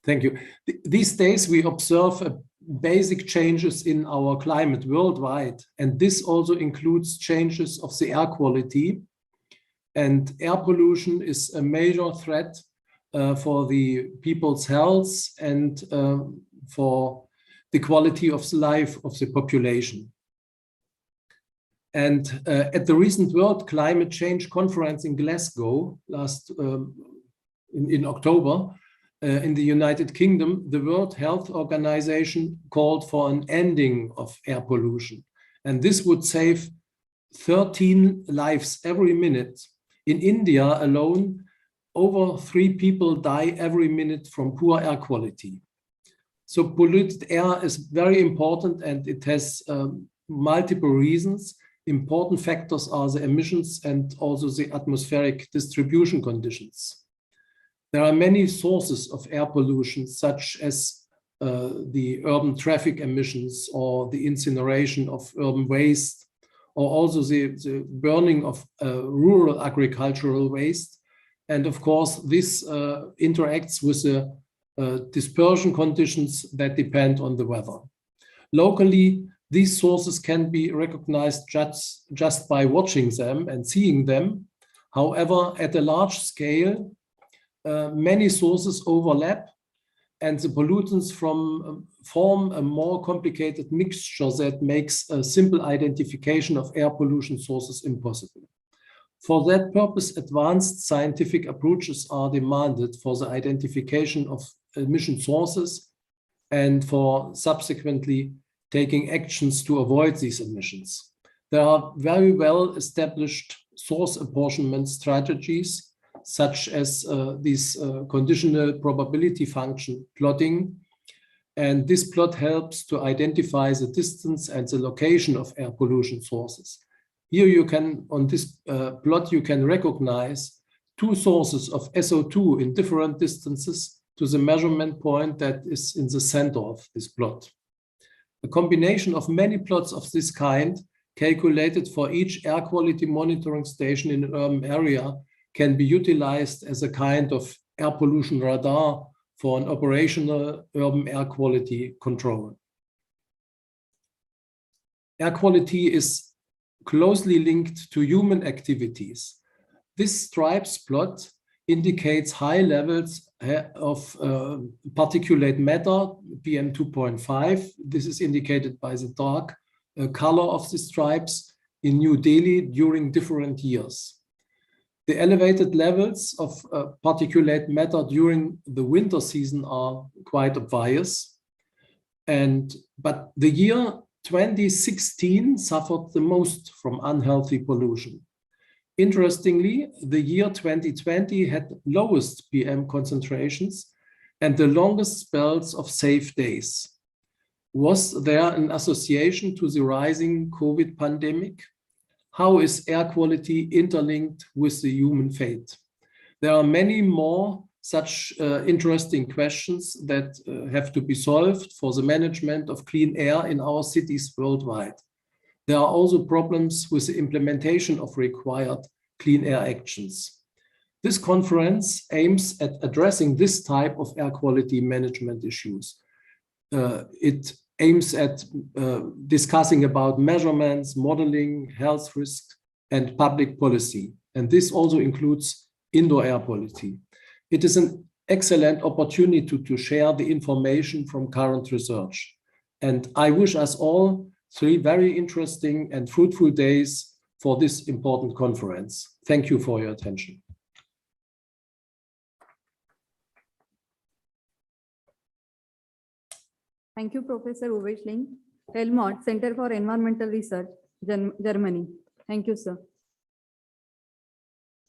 Thank you. These days we observe basic changes in our climate worldwide, and this also includes changes of the air quality. And air pollution is a major threat for the people's health and for the quality of life of the population. And at the recent World Climate Change Conference in Glasgow in October, in the United Kingdom, the World Health Organization called for an ending of air pollution. And this would save 13 lives every minute. In India alone, over 3 people die every minute from poor air quality. So polluted air is very important, and it has multiple reasons. Important factors are the emissions and also the atmospheric distribution conditions. There are many sources of air pollution, such as the urban traffic emissions or the incineration of urban waste, or also the burning of rural agricultural waste. And of course, this interacts with the dispersion conditions that depend on the weather. Locally, these sources can be recognized just by watching them and seeing them. However, at a large scale, many sources overlap, and the pollutants form a more complicated mixture that makes a simple identification of air pollution sources impossible. For that purpose, advanced scientific approaches are demanded for the identification of emission sources and for subsequently taking actions to avoid these emissions. There are very well established source apportionment strategies, such as this conditional probability function plotting. And this plot helps to identify the distance and the location of air pollution sources. Here you can, on this plot, you can recognize 2 sources of SO2 in different distances to the measurement point that is in the center of this plot. A combination of many plots of this kind, calculated for each air quality monitoring station in an urban area, can be utilized as a kind of air pollution radar for an operational urban air quality control. Air quality is closely linked to human activities. This stripes plot indicates high levels of particulate matter, PM2.5. This is indicated by the dark color of the stripes in New Delhi during different years. The elevated levels of particulate matter during the winter season are quite obvious. But the year 2016 suffered the most from unhealthy pollution. Interestingly, the year 2020 had lowest PM concentrations and the longest spells of safe days. Was there an association to the rising COVID pandemic? How is air quality interlinked with the human fate? There are many more such interesting questions that have to be solved for the management of clean air in our cities worldwide. There are also problems with the implementation of required clean air actions. This conference aims at addressing this type of air quality management issues. It aims at discussing about measurements, modeling, health risks, and public policy. And this also includes indoor air quality. It is an excellent opportunity to share the information from current research. And I wish us all 3 very interesting and fruitful days for this important conference. Thank you for your attention. Thank you, Professor Uwe Schling, Helmholtz Center for Environmental Research, Germany. Thank you, sir.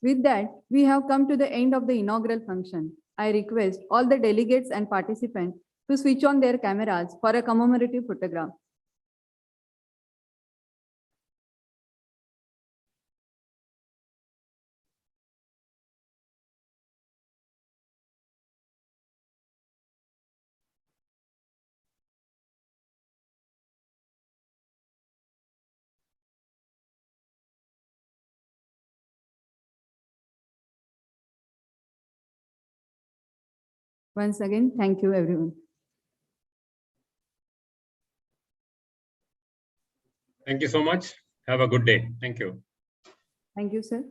With that, we have come to the end of the inaugural function. I request all the delegates and participants to switch on their cameras for a commemorative photograph. Once again, thank you, everyone. Thank you so much. Have a good day. Thank you. Thank you, sir.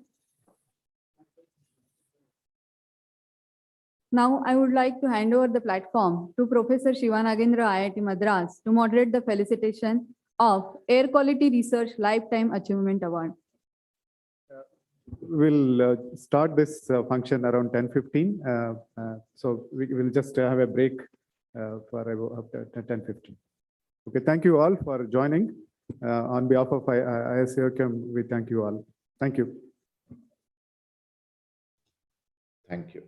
Now, I would like to hand over the platform to Professor Shivanagendra, IIT Madras, to moderate the felicitation of Air Quality Research Lifetime Achievement Award. We'll start this function around 10:15. So we will just have a break for about 10:15. Okay, thank you all for joining. On behalf of IICAQM, we thank you all. Thank you. Thank you.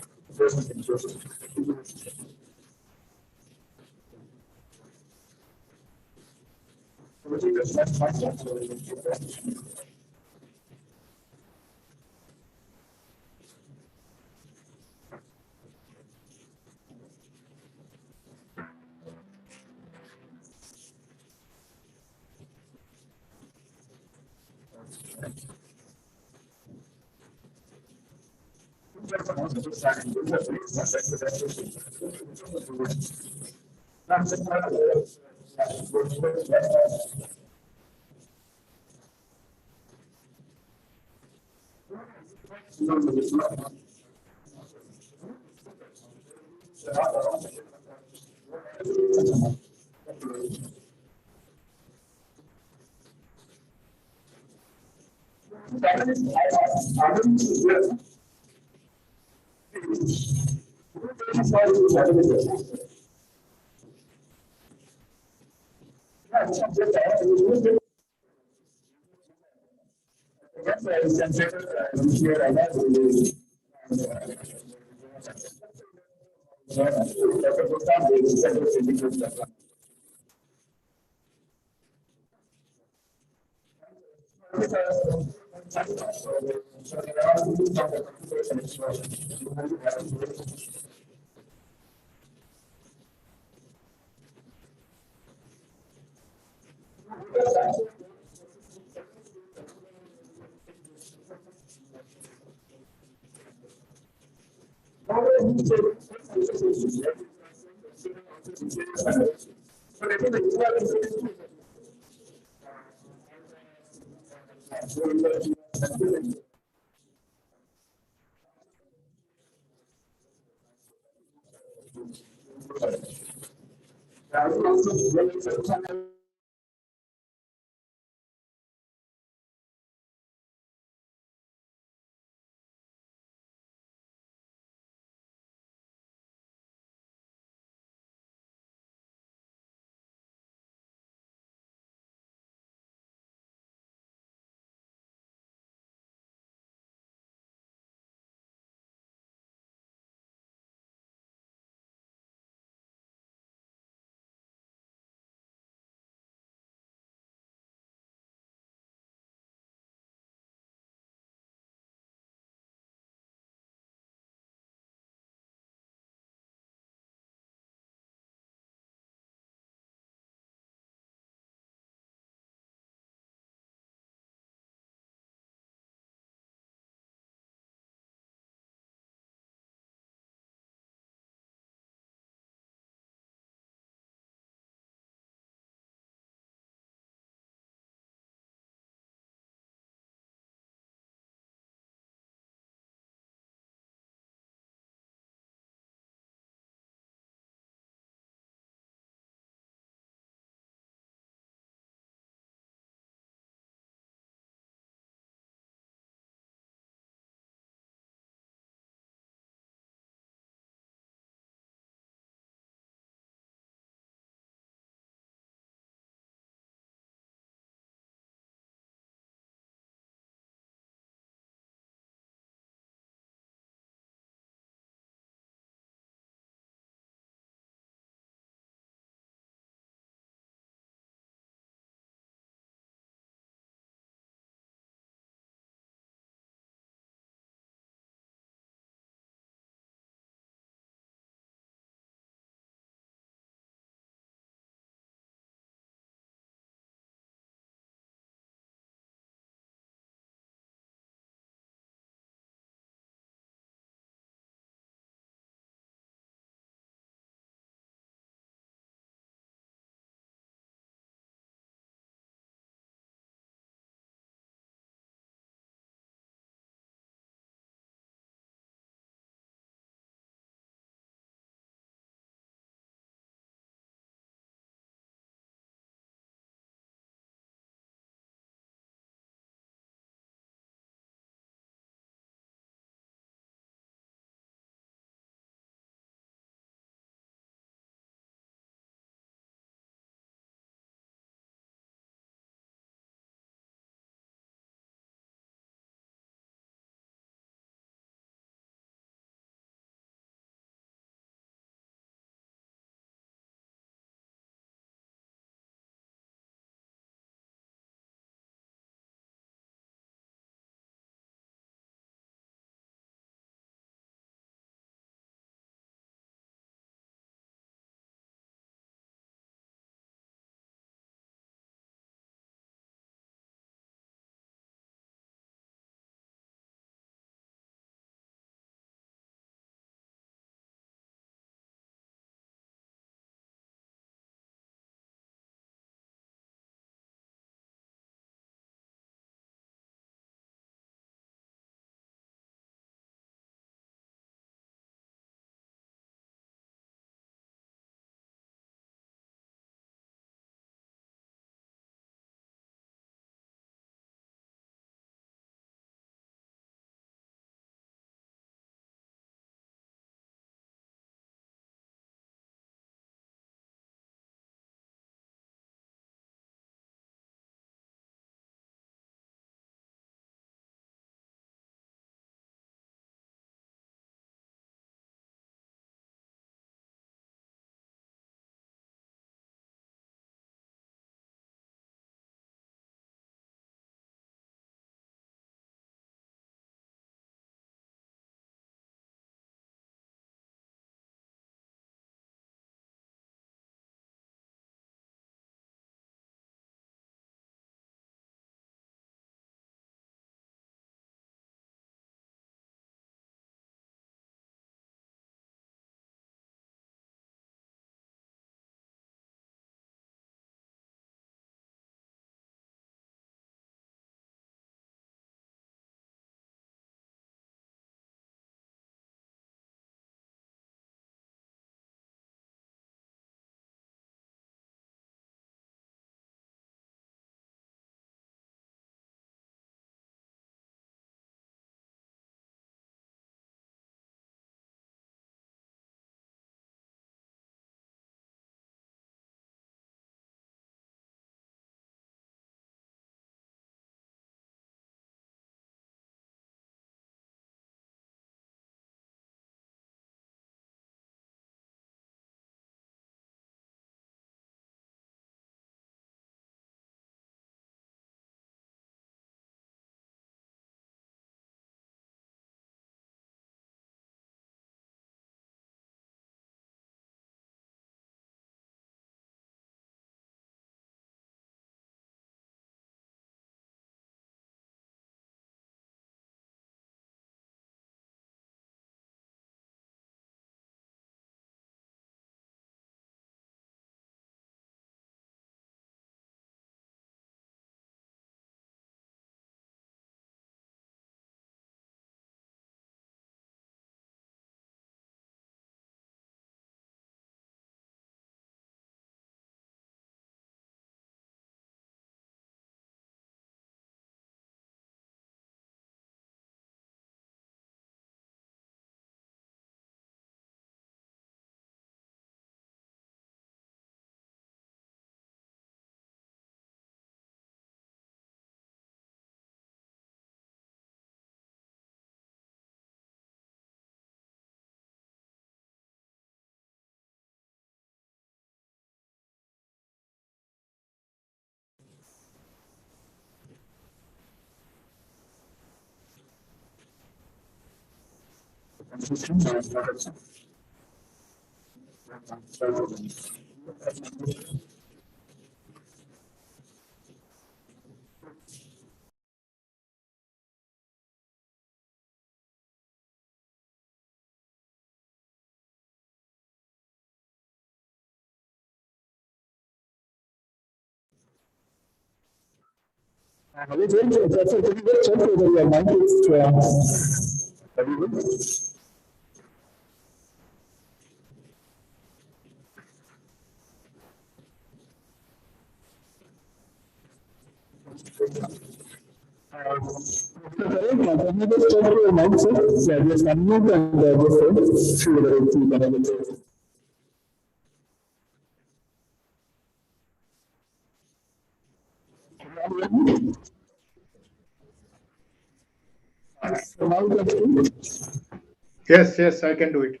Yes, yes, I can do it.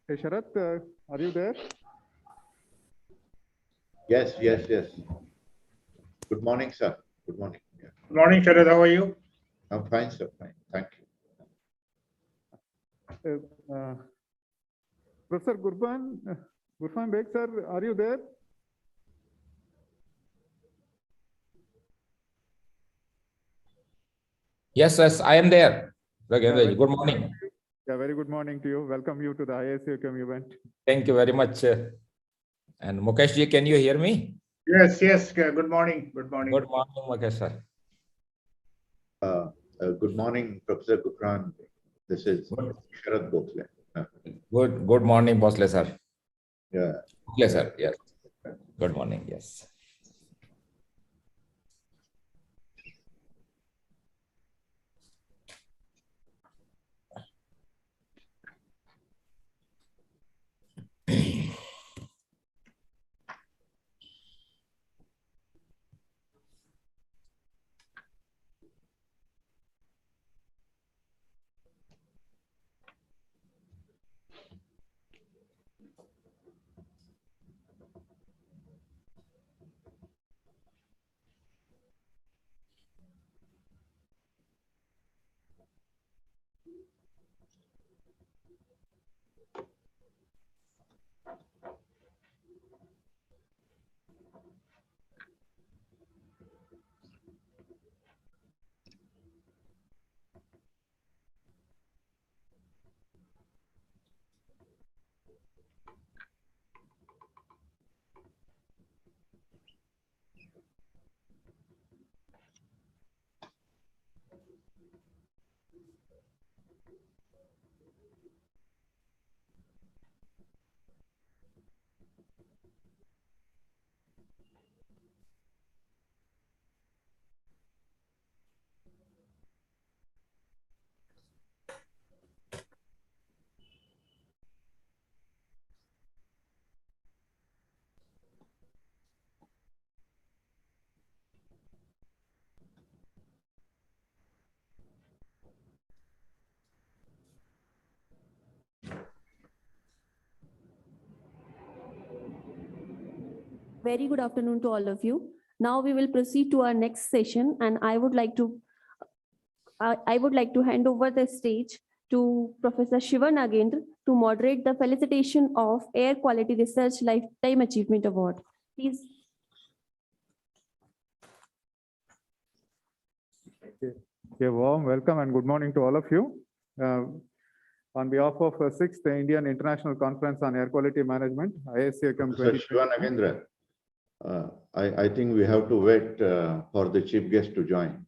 Hey, Sharath, are you there? Yes, yes, yes. Good morning, sir. Good morning. Yeah. Good morning, Sharad. How are you? I'm fine, sir. Fine. Thank you. Professor Gurfan Beg, sir, are you there? Yes, yes, I am there. very Good morning. Yeah, very good morning to you. Welcome you to the IICAQM event. Thank you very much. And Mukesh ji, can you hear me? Yes, yes. Good morning. Good morning. Good morning, Mukesh sir. Good morning, Professor Gukran. This is Sharad Bhosle. Good morning, Bhosle sir. Yeah. Bhosle sir, yes. Good morning, yes. Very good afternoon to all of you. Now we will proceed to our next session, and I would like to hand over the stage to Professor Shiva Nagendra to moderate the felicitation of Air Quality Research Lifetime Achievement Award. Please. A warm welcome and good morning to all of you. On behalf of 6th Indian International Conference on Air Quality Management, IICAQM Sir Shiva Nagendra, I think we have to wait for the chief guest to join.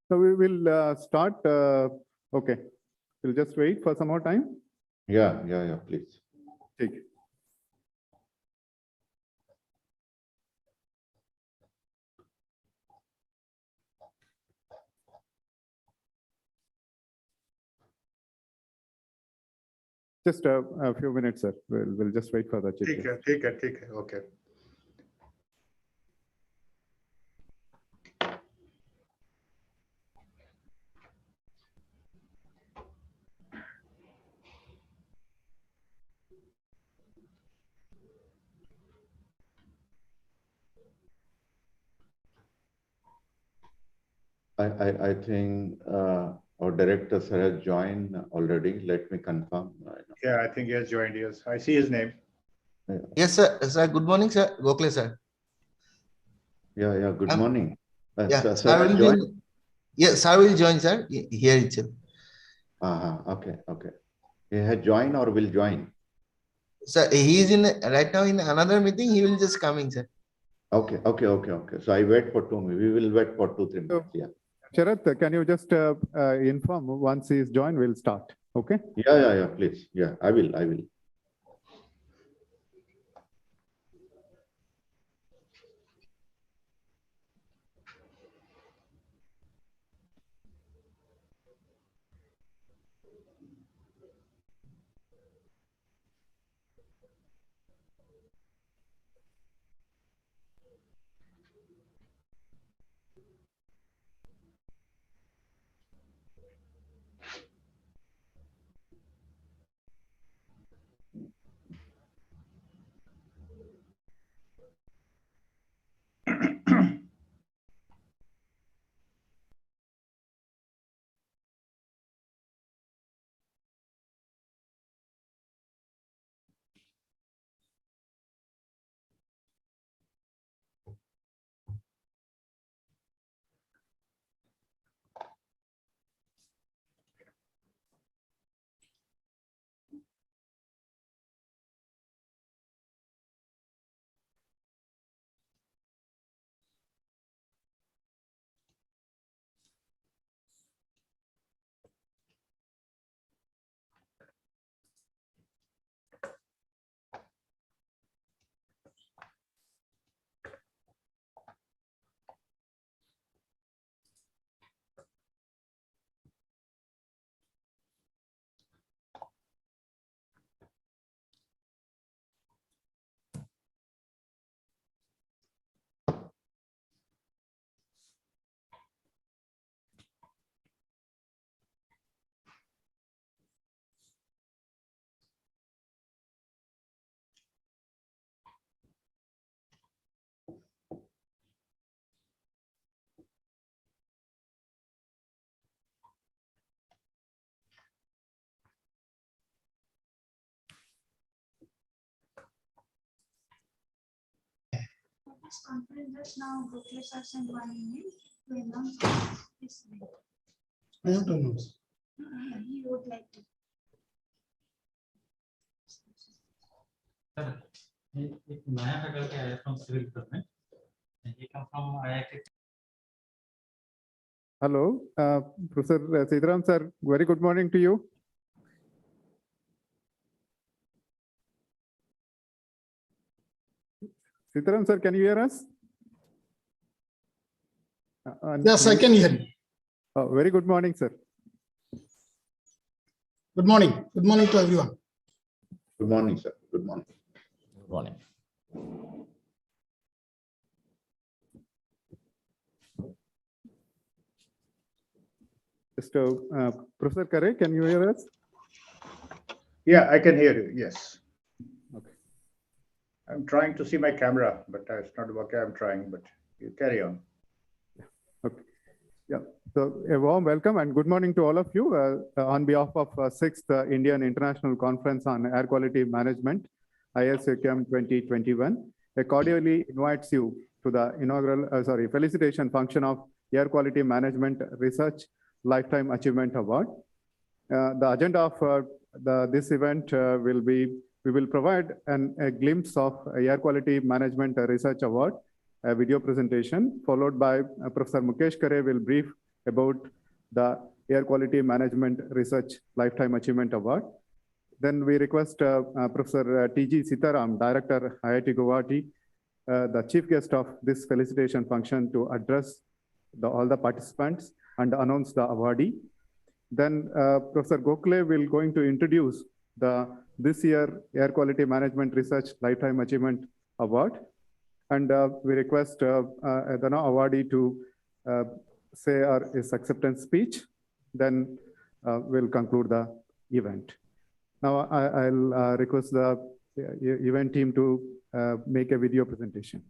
So we will start. Okay, we'll just wait for some more time. Yeah, please. Take it. Just a few minutes, sir. We'll just wait for the chief guest. Take it. Okay. I think our director sir has joined already. Let me confirm. Yeah, I think he has joined. Yes, I see his name. Yes, sir. Sir, good morning, sir. Gokhale, sir. Yeah. Good morning. Yeah, Sir sir has will joined. join. Yes, sir will join, sir. Here itself. Okay. He has joined or will join. Sir, he is in right now in another meeting. He will just coming, sir. Okay. So I wait for 2 minutes. We will wait for 2-3 minutes. Yeah. Sharath, can you just inform once he is joined, we'll start. Okay. Yeah. Please. Yeah, I will. Conference now, Gokhale sir sent one email to announce this event. I don't know. He would like to. एक नया faculty आया from civil government and he come from IIT. Hello, Professor Sitaram sir, very good morning to you. Sitaram sir, can you hear us? Yes, I can hear you. Very good morning, sir. Good morning. Good morning to everyone. Good morning, sir. Good morning. Good morning. Just Professor Kare, can you hear us? Yeah, I can hear you. Yes. Okay. I'm trying to see my camera, but it's not working. I'm trying, but you carry on. Okay. Yeah. So a warm welcome and good morning to all of you on behalf of 6th Indian International Conference on Air Quality Management, IICAQM 2021. I cordially invites you to the inaugural, felicitation function of Air Quality Management Research Lifetime Achievement Award. The agenda of this event will be, we will provide a glimpse of Air Quality Management Research Award, a video presentation, followed by Professor Mukesh Kare will brief about the Air Quality Management Research Lifetime Achievement Award. Then we request Professor T.G. Sitaram, Director, IIT Guwahati, the chief guest of this felicitation function to address all the participants and announce the awardee. Then Professor Gokhale will going to introduce this year Air Quality Management Research Lifetime Achievement Award. And we request the awardee to say his acceptance speech. Then we'll conclude the event. Now I'll request the event team to make a video presentation.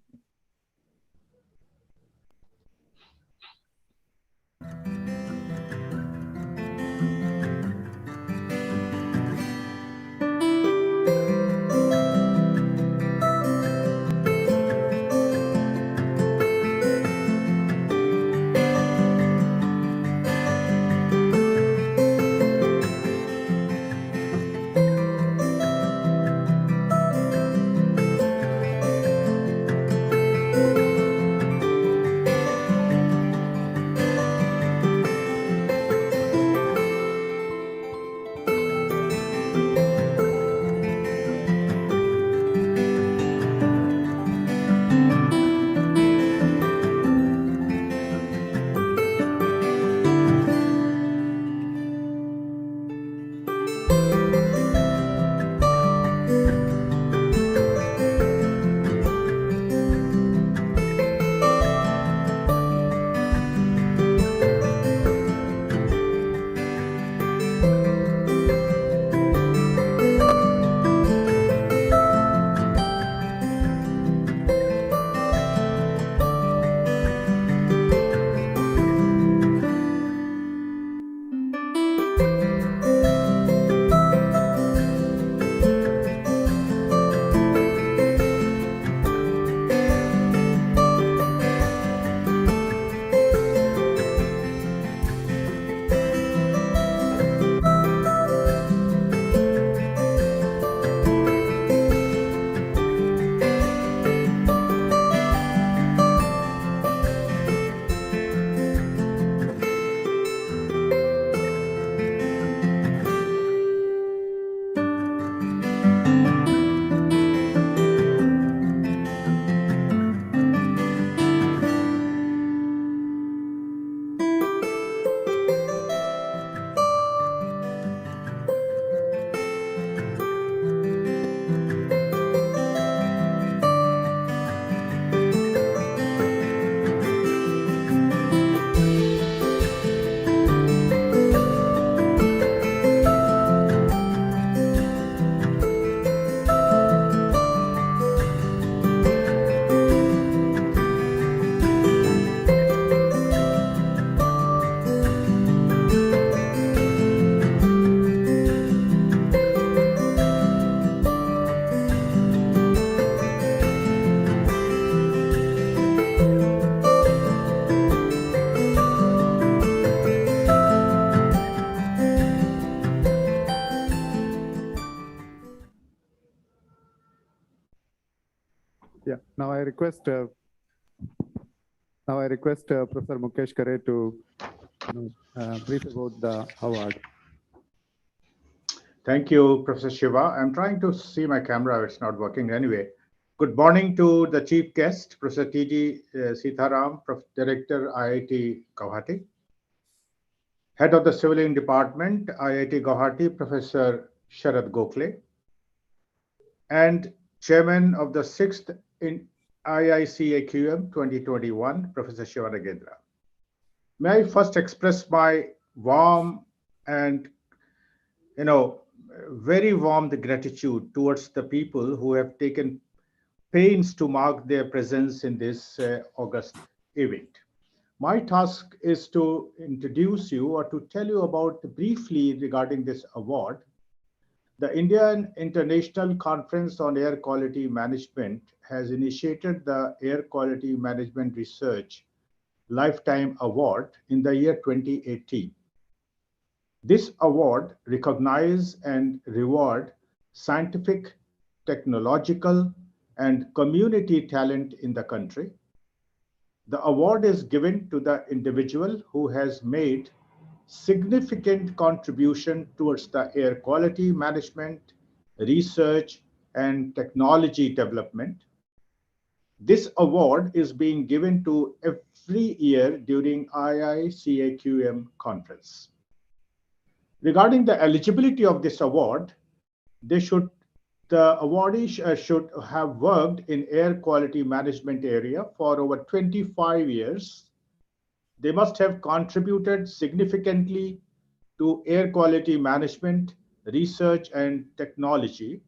request Professor Mukesh Kare to brief about the award. Thank you, Professor Shiva. I'm trying to see my camera. It's not working anyway. Good morning to the chief guest, Professor T.G. Sitaram, Director, IIT Guwahati. Head of the Civil Department, IIT Guwahati, Professor Sharad Gokhale. And Chairman of the 6th in IICAQM 2021, Professor Shiva Nagendra. May I first express my warm and very warm gratitude towards the people who have taken pains to mark their presence in this August event. My task is to introduce you or to tell you about briefly regarding this award. The Indian International Conference on Air Quality Management has initiated the Air Quality Management Research Lifetime Award in the year 2018. This award recognizes and rewards scientific, technological, and community talent in the country. The award is given to the individual who has made significant contribution towards the air quality management, research, and technology development. This award is being given to every year during IICAQM conference. Regarding the eligibility of this award, the awardees should have worked in air quality management area for over 25 years. They must have contributed significantly to air quality management, research, and technology.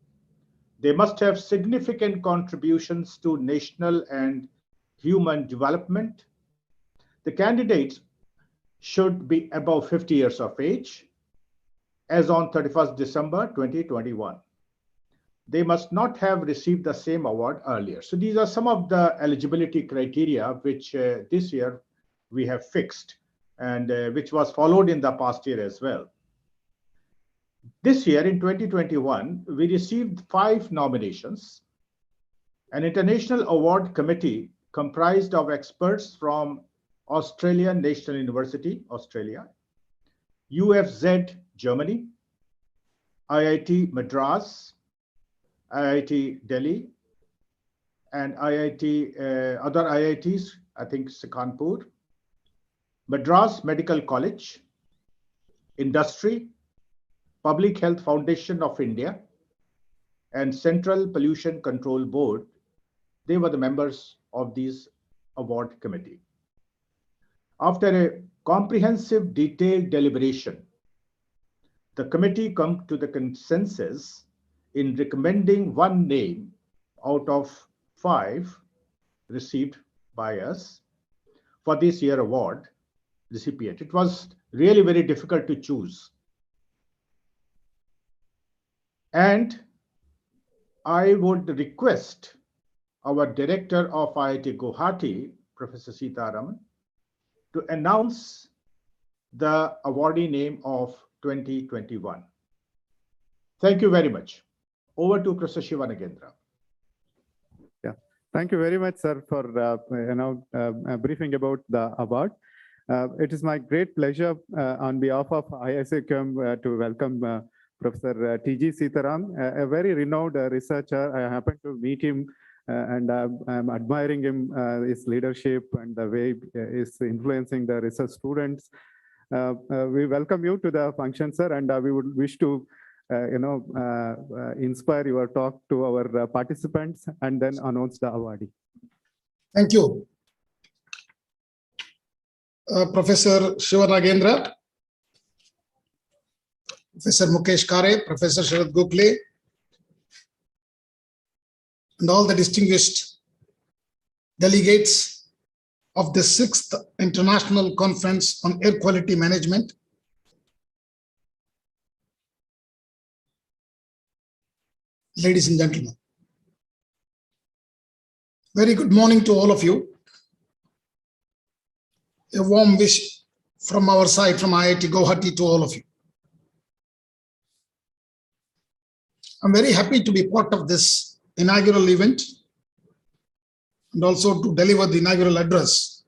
They must have significant contributions to national and human development. The candidates should be above 50 years of age as on 31st December 2021. They must not have received the same award earlier. So these are some of the eligibility criteria which this year we have fixed and which was followed in the past year as well. This year in 2021, we received 5 nominations. An international award committee comprised of experts from Australian National University, Australia, UFZ, Germany, IIT Madras, IIT Delhi, and other IITs, I think Kanpur, Madras Medical College, Industry, Public Health Foundation of India, and Central Pollution Control Board. They were the members of this award committee. After a comprehensive, detailed deliberation, the committee come to the consensus in recommending one name out of 5 received by us for this year award recipient. It was really very difficult to choose. And I would request our director of IIT Guwahati, Professor Sitaraman, to announce the awardee name of 2021. Thank you very much. Over to Professor Shiva Nagendra. Yeah, thank you very much, sir, for briefing about the award. It is my great pleasure on behalf of IICAQM to welcome Professor T.G. Sitaram, a very renowned researcher. I happened to meet him and I'm admiring him, his leadership and the way he is influencing the research students. We welcome you to the function, sir, and we would wish to inspire your talk to our participants and then announce the awardee. Thank you. Professor Shiva Nagendra, Professor Mukesh Kare, Professor Sharad Gokhale, and all the distinguished delegates of the 6th International Conference on Air Quality Management. Ladies and gentlemen, very good morning to all of you. A warm wish from our side, from IIT Guwahati, to all of you. I'm very happy to be part of this inaugural event. and also to deliver the inaugural address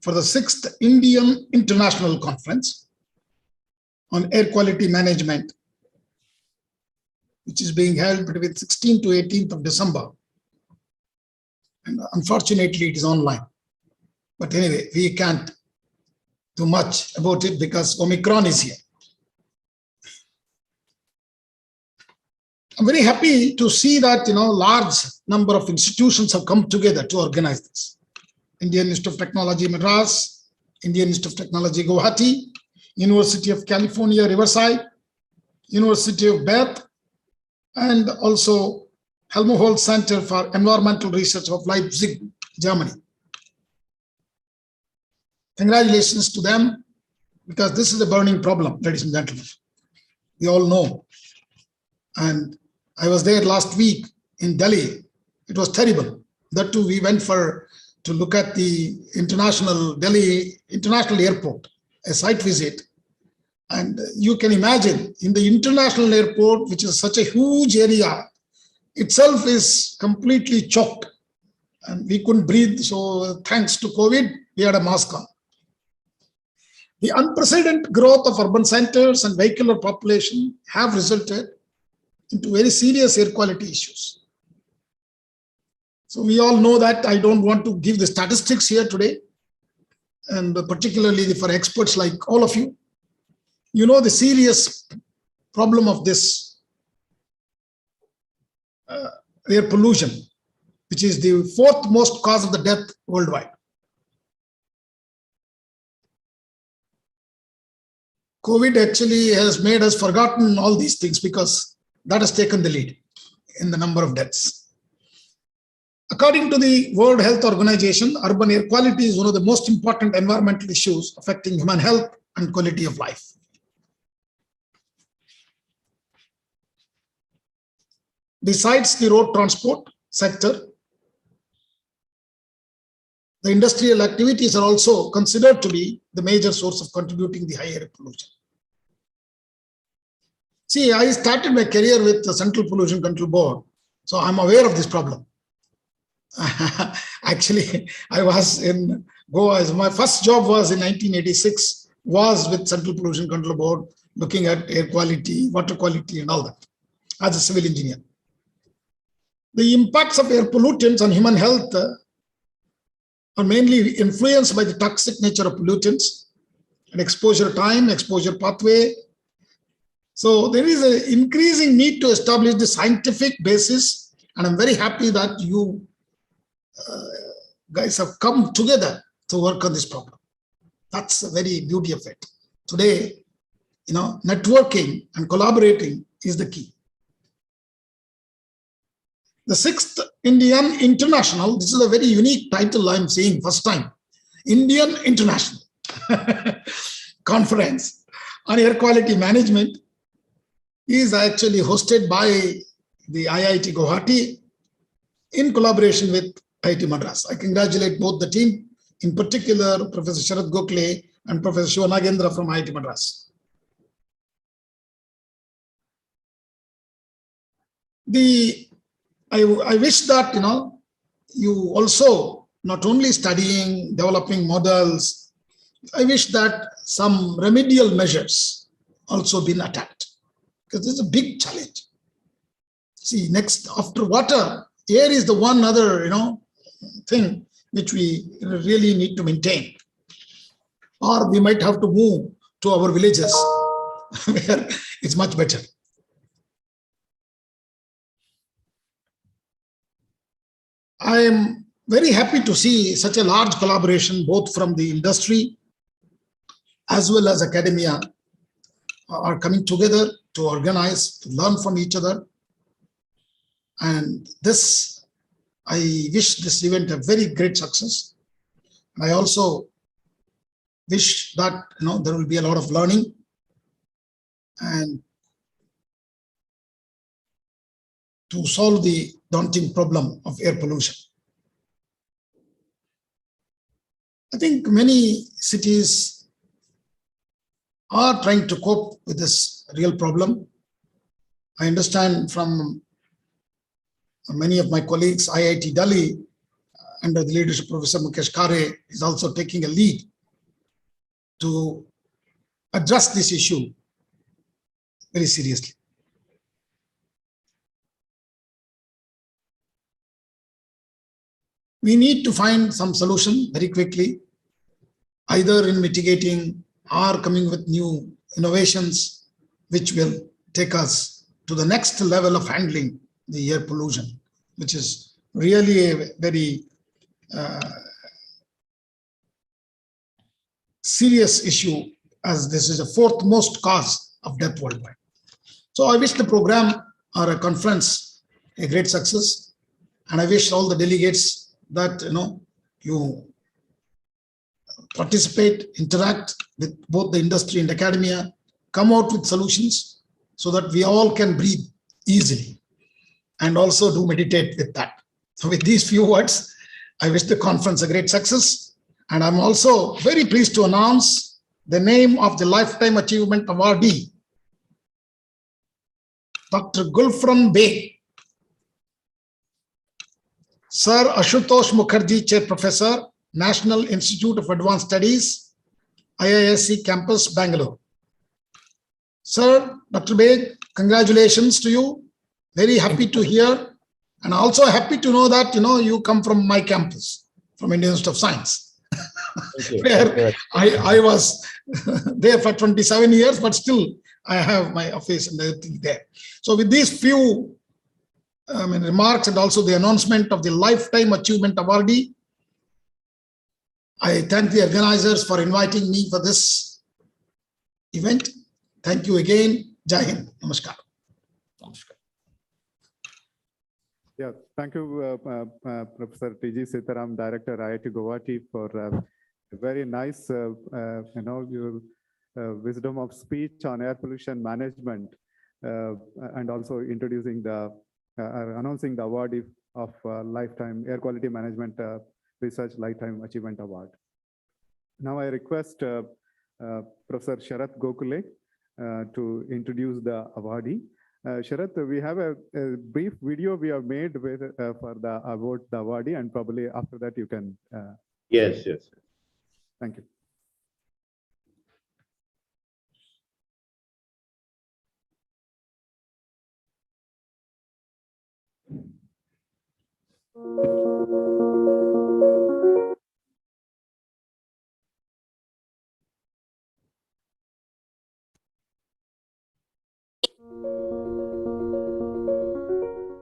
for the 6th Indian International Conference on Air Quality Management, which is being held between 16th to 18th of December. And unfortunately, it is online. But anyway, we can't do much about it because Omicron is here. I'm very happy to see that, large number of institutions have come together to organize this. Indian Institute of Technology, Madras, Indian Institute of Technology, Guwahati, University of California, Riverside, University of Bath, and also Helmholtz Center for Environmental Research of Leipzig, Germany. Congratulations to them, because this is a burning problem, ladies and gentlemen. We all know. And I was there last week in Delhi. It was terrible. That too, we went to look at the Delhi International Airport, a site visit. And you can imagine, in the international airport, which is such a huge area, itself is completely choked. And we couldn't breathe. So thanks to COVID, we had a mask on. The unprecedented growth of urban centers and vehicular population have resulted into very serious air quality issues. So we all know that. I don't want to give the statistics here today, and particularly for experts like all of you. You know the serious problem of this air pollution, which is the 4th most cause of the death worldwide. COVID actually has made us forgotten all these things because that has taken the lead in the number of deaths. According to the World Health Organization, urban air quality is one of the most important environmental issues affecting human health and quality of life. Besides the road transport sector, the industrial activities are also considered to be the major source of contributing the high air pollution. See, I started my career with the Central Pollution Control Board, so I'm aware of this problem. Actually, I was in Goa. My first job was in 1986, was with Central Pollution Control Board, looking at air quality, water quality and all that, as a civil engineer. The impacts of air pollutants on human health are mainly influenced by the toxic nature of pollutants and exposure time, exposure pathway. So there is an increasing need to establish the scientific basis, and I'm very happy that you guys have come together to work on this problem. That's the very beauty of it. Today, networking and collaborating is the key. The 6th Indian International, this is a very unique title I'm saying first time, Indian International Conference on Air Quality Management is actually hosted by the IIT Guwahati in collaboration with IIT Madras. I congratulate both the team, in particular Professor Sharad Gokhale and Professor Shiva Nagendra from IIT Madras. I wish that you also not only studying, developing models, I wish that some remedial measures also been attacked, because this is a big challenge. See, next after water, air is the one other thing which we really need to maintain, or we might have to move to our villages where it's much better. I am very happy to see such a large collaboration, both from the industry as well as academia are coming together to organize, to learn from each other. And this, I wish this event a very great success. And I also wish that there will be a lot of learning and to solve the daunting problem of air pollution. I think many cities are trying to cope with this real problem. I understand from many of my colleagues, IIT Delhi under the leadership of Professor Mukesh Kare, is also taking a lead to address this issue very seriously. We need to find some solution very quickly, either in mitigating or coming with new innovations, which will take us to the next level of handling the air pollution, which is really a very serious issue, as this is the fourth most cause of death worldwide. So I wish the program or a conference a great success, and I wish all the delegates that you participate, interact with both the industry and academia, come out with solutions so that we all can breathe easily, and also do meditate with that. So with these few words, I wish the conference a great success. And I'm also very pleased to announce the name of the Lifetime Achievement Awardee, Dr. Gulfran Beg, Sir Ashutosh Mukherjee, Chair Professor, National Institute of Advanced Studies, IISc Campus, Bangalore. Sir, Dr. Beg, congratulations to you. Very happy to hear, and also happy to know that you come from my campus, from Indian Institute of Science, where I was there for 27 years, but still I have my office and everything there. So with these few remarks and also the announcement of the Lifetime Achievement Awardee, I thank the organizers for inviting me for this event. Thank you again. Jai Hind. Namaskar. Yeah, thank you, Professor T.G. Sitaram, Director, IIT Guwahati, for a very nice, your wisdom of speech on air pollution management, and also introducing announcing the award of Lifetime Air Quality Management Research Lifetime Achievement Award. Now I request Professor Sharath Gokhale to introduce the awardee. Sharath, we have a brief video we have made with, for the awardee, and probably after that you can. Yes. Thank you.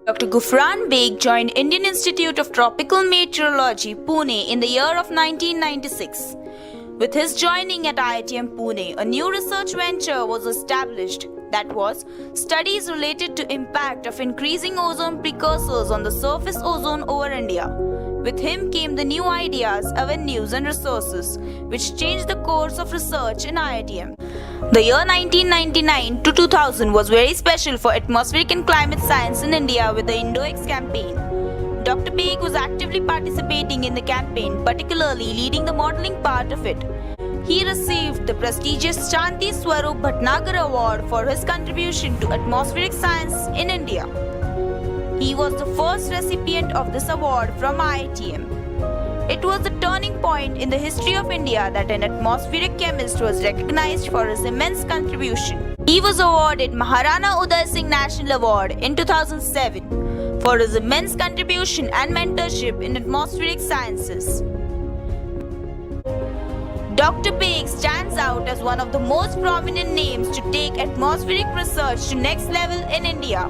Dr. Gulfran Beg joined Indian Institute of Tropical Meteorology, Pune in the year of 1996. With his joining at IITM Pune, a new research venture was established, that was, studies related to impact of increasing ozone precursors on the surface ozone over India. With him came the new ideas, avenues and resources, which changed the course of research in IITM. The year 1999 to 2000 was very special for atmospheric and climate science in India with the INDOX campaign. Dr. Beg was actively participating in the campaign, particularly leading the modeling part of it. He received the prestigious Shanti Swarup Bhatnagar Award for his contribution to atmospheric science in India. He was the first recipient of this award from IITM. It was the turning point in the history of India that an atmospheric chemist was recognized for his immense contribution. He was awarded Maharana Uday Singh National Award in 2007 for his immense contribution and mentorship in atmospheric sciences. Dr. Beg stands out as one of the most prominent names to take atmospheric research to next level in India.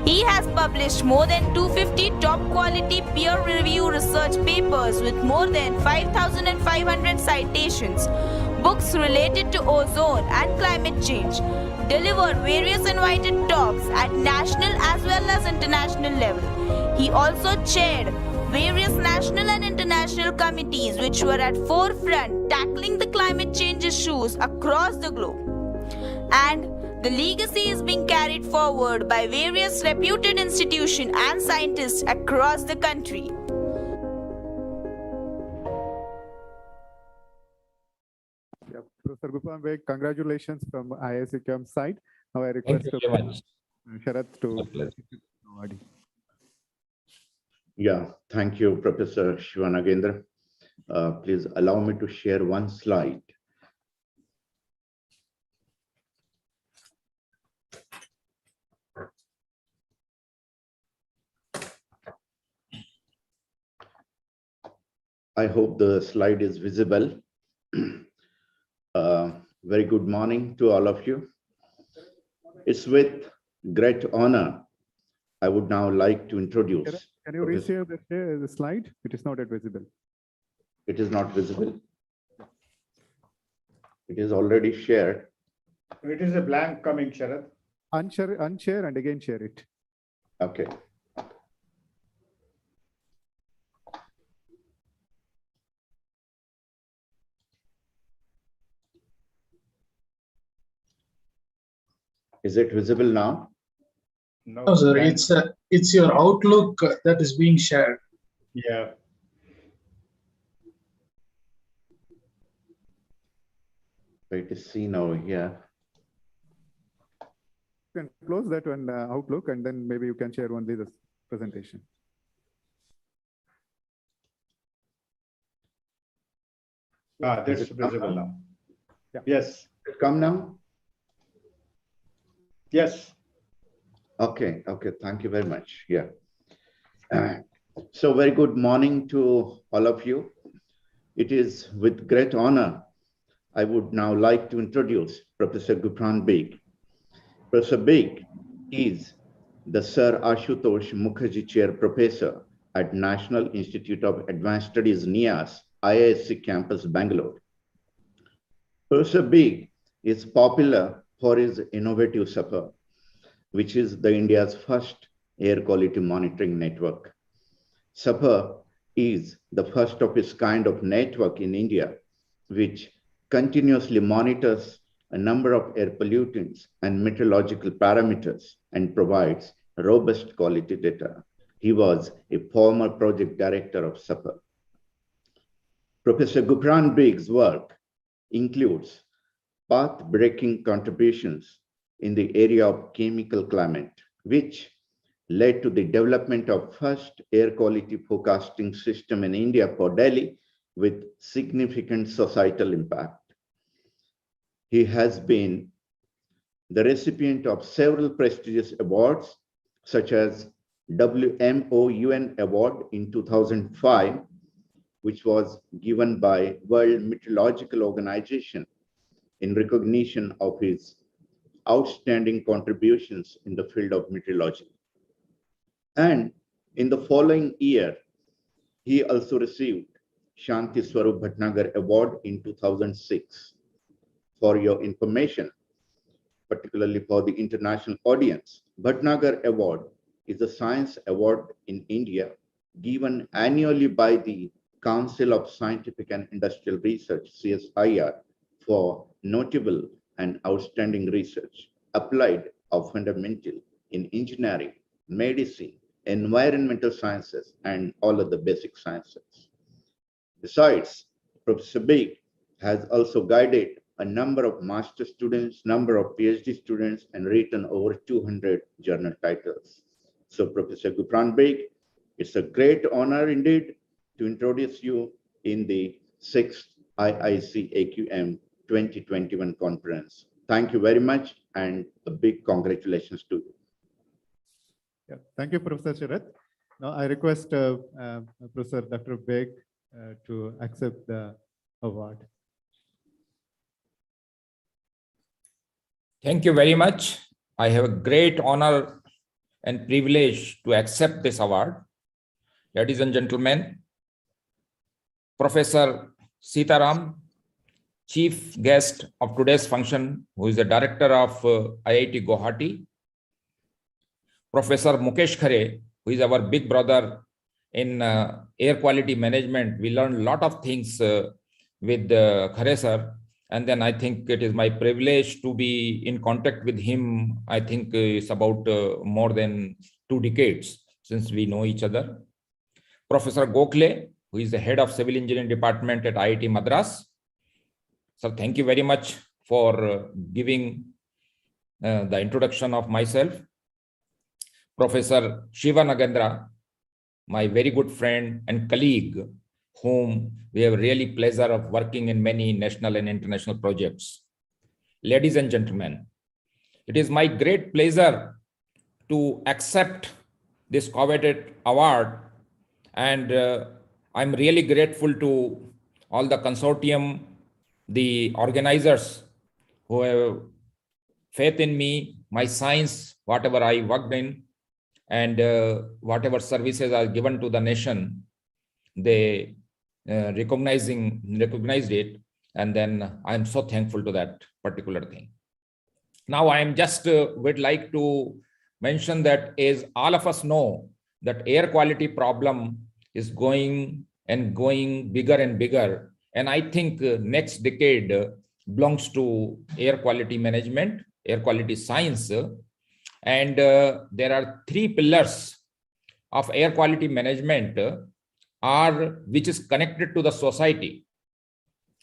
He has published more than 250 top-quality peer-review research papers with more than 5,500 citations, books related to ozone and climate change, delivered various invited talks at national as well as international level. He also chaired various national and international committees which were at forefront tackling the climate change issues across the globe. And the legacy is being carried forward by various reputed institutions and scientists across the country. Yeah, Professor Gulfran Beg, congratulations from IICAQM side. Now I request Thank you very much. Sharath to awardee. Yeah, thank you, Professor Shivanagendra. Please allow me to share one slide. I hope the slide is visible. Very good morning to all of you. It's with great honor I would now like to introduce. Can you reshare the slide? It is not yet visible. It is not visible. It is already shared. It is a blank coming, Sharad. Unshare and again share it. Okay. Is it visible now? No, sir. It's your Outlook that is being shared. Yeah. It is seen over here. You can close that one Outlook, and then maybe you can share only this presentation. That's visible now. Yeah. Yes. Come now? Yes. Okay, thank you very much. Yeah. So very good morning to all of you. It is with great honor I would now like to introduce Professor Gufran Beg. Professor Beg is the Sir Ashutosh Mukherjee Chair Professor at National Institute of Advanced Studies, NIAS, IISc Campus, Bangalore. Professor Beg is popular for his innovative SAPA, which is the India's first air quality monitoring network. SAPA is the first of its kind of network in India, which continuously monitors a number of air pollutants and meteorological parameters and provides robust quality data. He was a former project director of SAPA. Professor Gufran Beg's work includes path-breaking contributions in the area of chemical climate, which led to the development of first air quality forecasting system in India for Delhi with significant societal impact. He has been the recipient of several prestigious awards, such as WMO UN Award in 2005, which was given by World Meteorological Organization in recognition of his outstanding contributions in the field of meteorology. And in the following year, he also received Shanti Swarup Bhatnagar Award in 2006. For your information, particularly for the international audience, Bhatnagar Award is a science award in India given annually by the Council of Scientific and Industrial Research, CSIR, for notable and outstanding research applied or fundamental in engineering, medicine, environmental sciences, and all of the basic sciences. Besides, Professor Beg has also guided a number of master students, number of PhD students, and written over 200 journal titles. So Professor Gufran Beg, it's a great honor indeed to introduce you in the 6th IICAQM 2021 conference. Thank you very much, and a big congratulations to you. Yeah, thank you, Professor Sharath. Now I request Professor Dr. Beg to accept the award. Thank you very much. I have a great honor and privilege to accept this award. Ladies and gentlemen, Professor Sitaram, chief guest of today's function, who is the director of IIT Guwahati, Professor Mukesh Khare, who is our big brother in air quality management. We learned a lot of things with Khare sir. And then I think it is my privilege to be in contact with him. I think it's about more than 2 decades since we know each other. Professor Gokhale, who is the head of Civil Engineering Department at IIT Madras. So thank you very much for giving the introduction of myself. Professor Shivanagendra, my very good friend and colleague, whom we have really pleasure of working in many national and international projects. Ladies and gentlemen, it is my great pleasure to accept this coveted award, and I'm really grateful to all the consortium, the organizers who have faith in me, my science, whatever I worked in, and whatever services are given to the nation. They recognized it, and then I'm so thankful to that particular thing. Now I am just would like to mention that, as all of us know, that air quality problem is going bigger and bigger, and I think next decade belongs to air quality management, air quality science, and there are three pillars of air quality management which is connected to the society.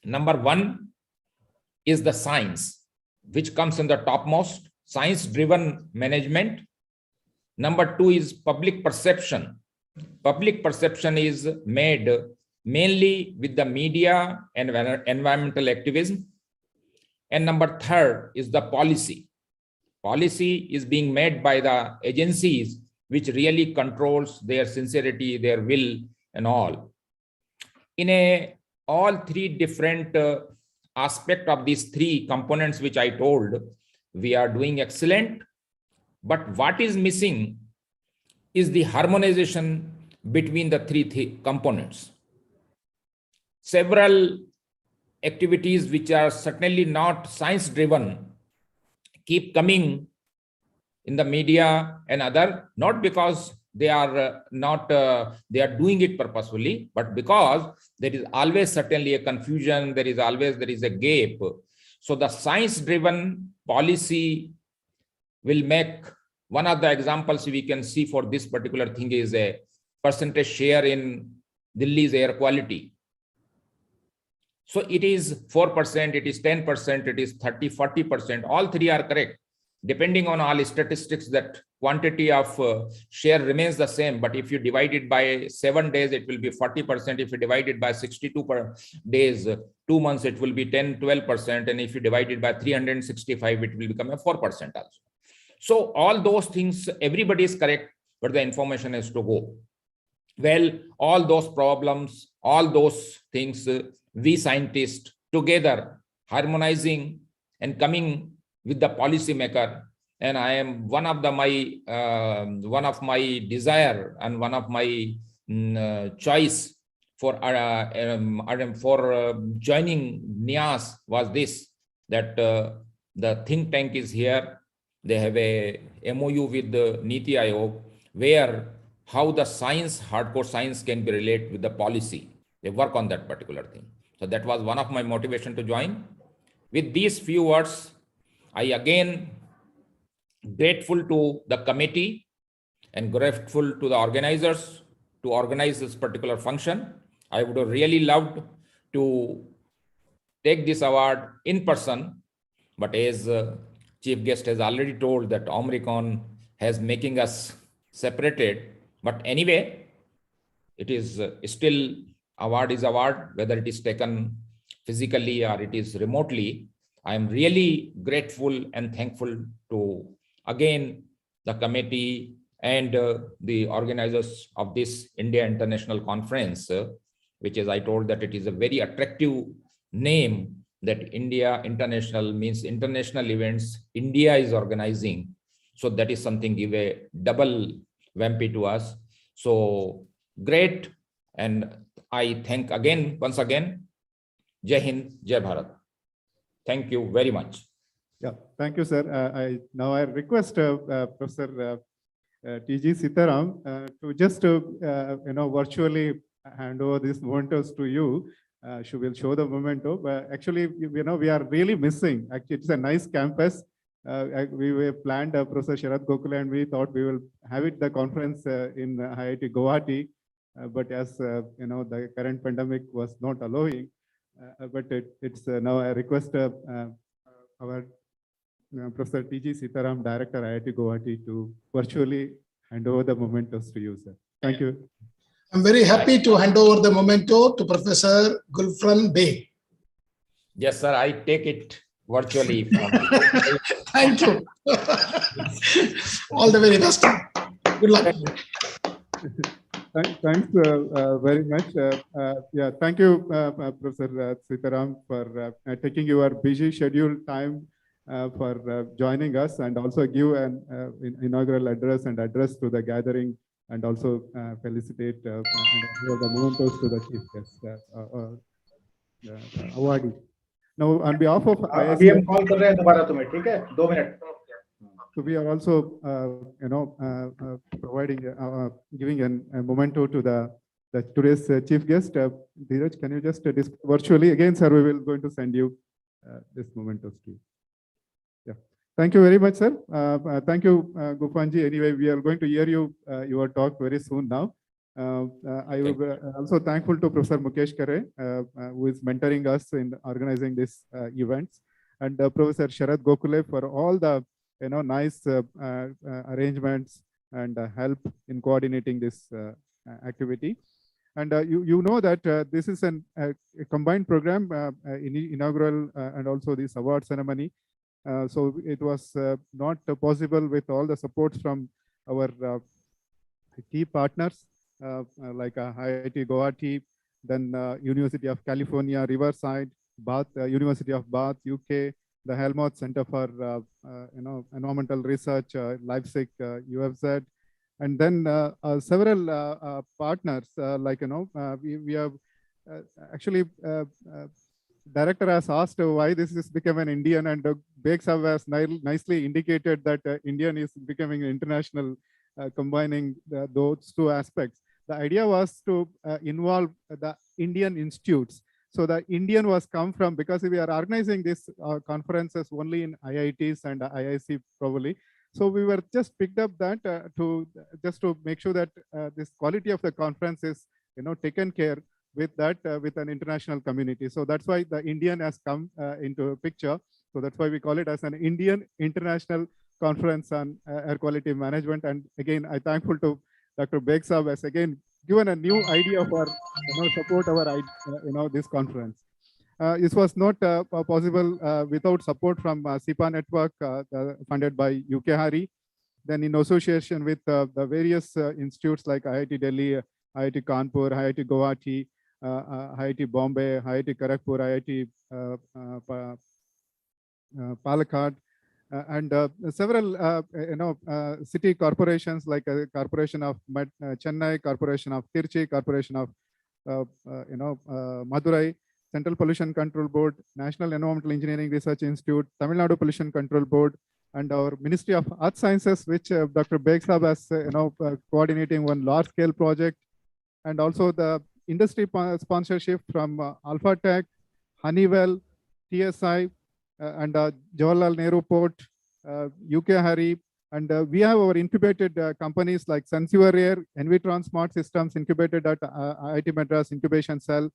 Number one is the science, which comes in the topmost, science-driven management. Number two is public perception. Public perception is made mainly with the media and environmental activism. And number third is the policy. Policy is being made by the agencies which really controls their sincerity, their will, and all. In all three different aspect of these three components which I told, we are doing excellent. But what is missing is the harmonization between the three components. Several activities which are certainly not science driven keep coming in the media and other, not because they are they are doing it purposefully, but because there is always certainly a confusion, there is a gap. So the science driven policy will make, one of the examples we can see for this particular thing is a percentage share in Delhi's air quality. So it is 4%, it is 10%, it is 30, 40%, all three are correct. Depending on all statistics, that quantity of share remains the same. But if you divide it by 7 days, it will be 40%. If you divide it by 62 days, 2 months, it will be 10, 12%. And if you divide it by 365, it will become a 4% also. So all those things, everybody is correct, but the information has to go. Well, all those problems, all those things, we scientists together harmonizing and coming with the policy maker, and I am one of my desire and one of my choice for joining NIAS was this, that the think tank is here. They have a MOU with the Niti Aayog, where how the science, hardcore science, can be related with the policy. They work on that particular thing. So that was one of my motivation to join. With these few words, I again grateful to the committee and grateful to the organizers to organize this particular function. I would have really loved to take this award in person, but as chief guest has already told that Omicron has making us separated. But anyway, it is still award is award, whether it is taken physically or it is remotely. I am really grateful and thankful to, again, the committee and the organizers of this India International Conference, which is, I told that it is a very attractive name, that India International means international events India is organizing. So that is something give a double whammy to us. So great. And I thank again, once again, Jai Hind, Jai Bharat. Thank you very much. Yeah, thank you, sir. Now I request Professor T.G. Sitaram to just virtually hand over these mementos to you. She will show the memento. But actually, we are really missing. Actually, it's a nice campus. We were planned, Professor Sharad Gokhale, and we thought we will have it the conference in IIT Guwahati. But as the current pandemic was not allowing. But it's now I request our Professor T.G. Sitaram, Director IIT Guwahati, to virtually hand over the mementos to you, sir. Thank you. I'm very happy to hand over the memento to Professor Gulfran Beg. Yes, sir. I take it virtually from. Thank you. All the very best. Good luck. Thanks very much. Yeah, thank you, Professor Sitaram, for taking your busy scheduled time for joining us, and also give an inaugural address to the gathering, and also felicitate and give the mementos to the chief guest awardee. Now, on behalf of अभी हम IICAQM, call कर रहे हैं दोबारा तुम्हें, ठीक है? 2 minute. so we are also, providing, giving a memento to the today's chief guest. Dheeraj, can you just virtually again, sir? We will going to send you this mementos to you. Yeah, thank you very much, sir. Thank you, Gufanji. Anyway, we are going to hear your talk very soon now. I will also thankful to Professor Mukesh Kare, who is mentoring us in organizing this events, and Professor Sharad Gokule for all the nice arrangements and help in coordinating this activity. And you know that this is a combined program, inaugural and also this award ceremony. So it was not possible with all the supports from our key partners like IIT Guwahati, then University of California, Riverside, Bath, University of Bath, UK, the Helmholtz Center for Environmental Research, Leipzig, UFZ, and then several partners like we have actually director has asked why this is become an Indian, and Beg Sahab has nicely indicated that Indian is becoming international, combining those two aspects. The idea was to involve the Indian institutes. So the Indian was come from, because we are organizing these conferences only in IITs and IIC probably. So we were just picked up that to make sure that this quality of the conference is taken care with that with an international community. So that's why the Indian has come into a picture. So that's why we call it as an Indian International Conference on Air Quality Management. And again, I'm thankful to Dr. Beg Sahab has again given a new idea for support our this conference. This was not possible without support from SIPA network funded by IICAQM. Then in association with the various institutes like IIT Delhi, IIT Kanpur, IIT Guwahati, IIT Bombay, IIT Kharagpur, IIT Palakkad, and several city corporations like Corporation of Chennai, Corporation of Tirchi, Corporation of Madurai, Central Pollution Control Board, National Environmental Engineering Research Institute, Tamil Nadu Pollution Control Board, and our Ministry of Earth Sciences, which Dr. Beg Sahab has coordinating one large-scale project, and also the industry sponsorship from Alpha Tech, Honeywell, TSI, and Jawaharlal Nehru Port, IICAQM, and we have our incubated companies like Sensiver Air, Envitron Smart Systems incubated at IIT Madras Incubation Cell,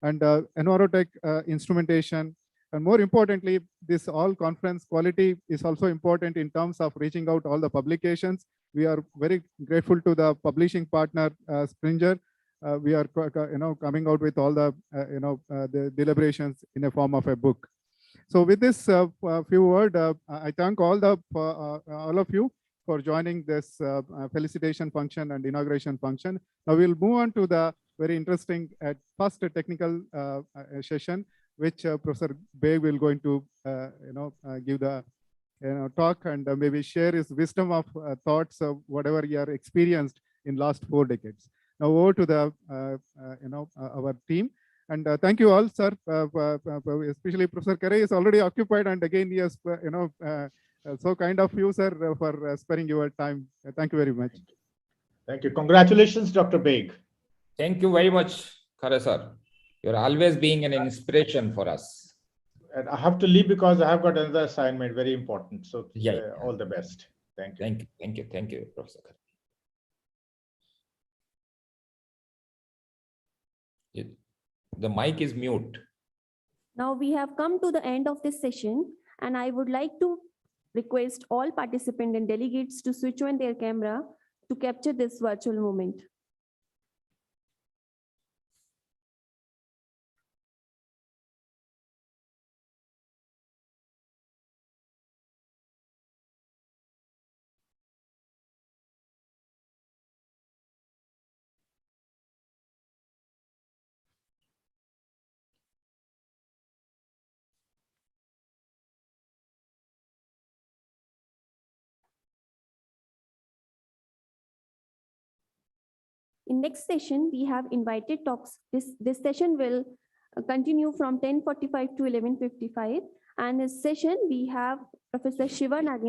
and Envirotech Instrumentation. And more importantly, this all conference quality is also important in terms of reaching out all the publications. We are very grateful to the publishing partner, Springer. We are coming out with all the the deliberations in a form of a book. So with this few words, I thank all of you for joining this felicitation function and inauguration function. Now we'll move on to the very interesting first technical session, which Professor Beg will going to give the talk and maybe share his wisdom of thoughts of whatever he are experienced in last 4 decades. Now over to the our team. And thank you all, sir. Especially Professor Kare is already occupied, and again he has, so kind of you, sir, for sparing your time. Thank you very much. Thank you. Congratulations, Dr. Beg. Thank you very much, Kare sir. You're always being an inspiration for us. And I have to leave because I have got another assignment, very important. So Yeah. all the best. Thank you. Thank you. Thank you. Thank you, Professor Kare. The mic is mute. Now we have come to the end of this session, and I would like to request all participants and delegates to switch on their camera to capture this virtual moment. In next session, we have invited talks. This session will continue from 10:45 to 11:55. And this session, we have Professor Shiva Nagendra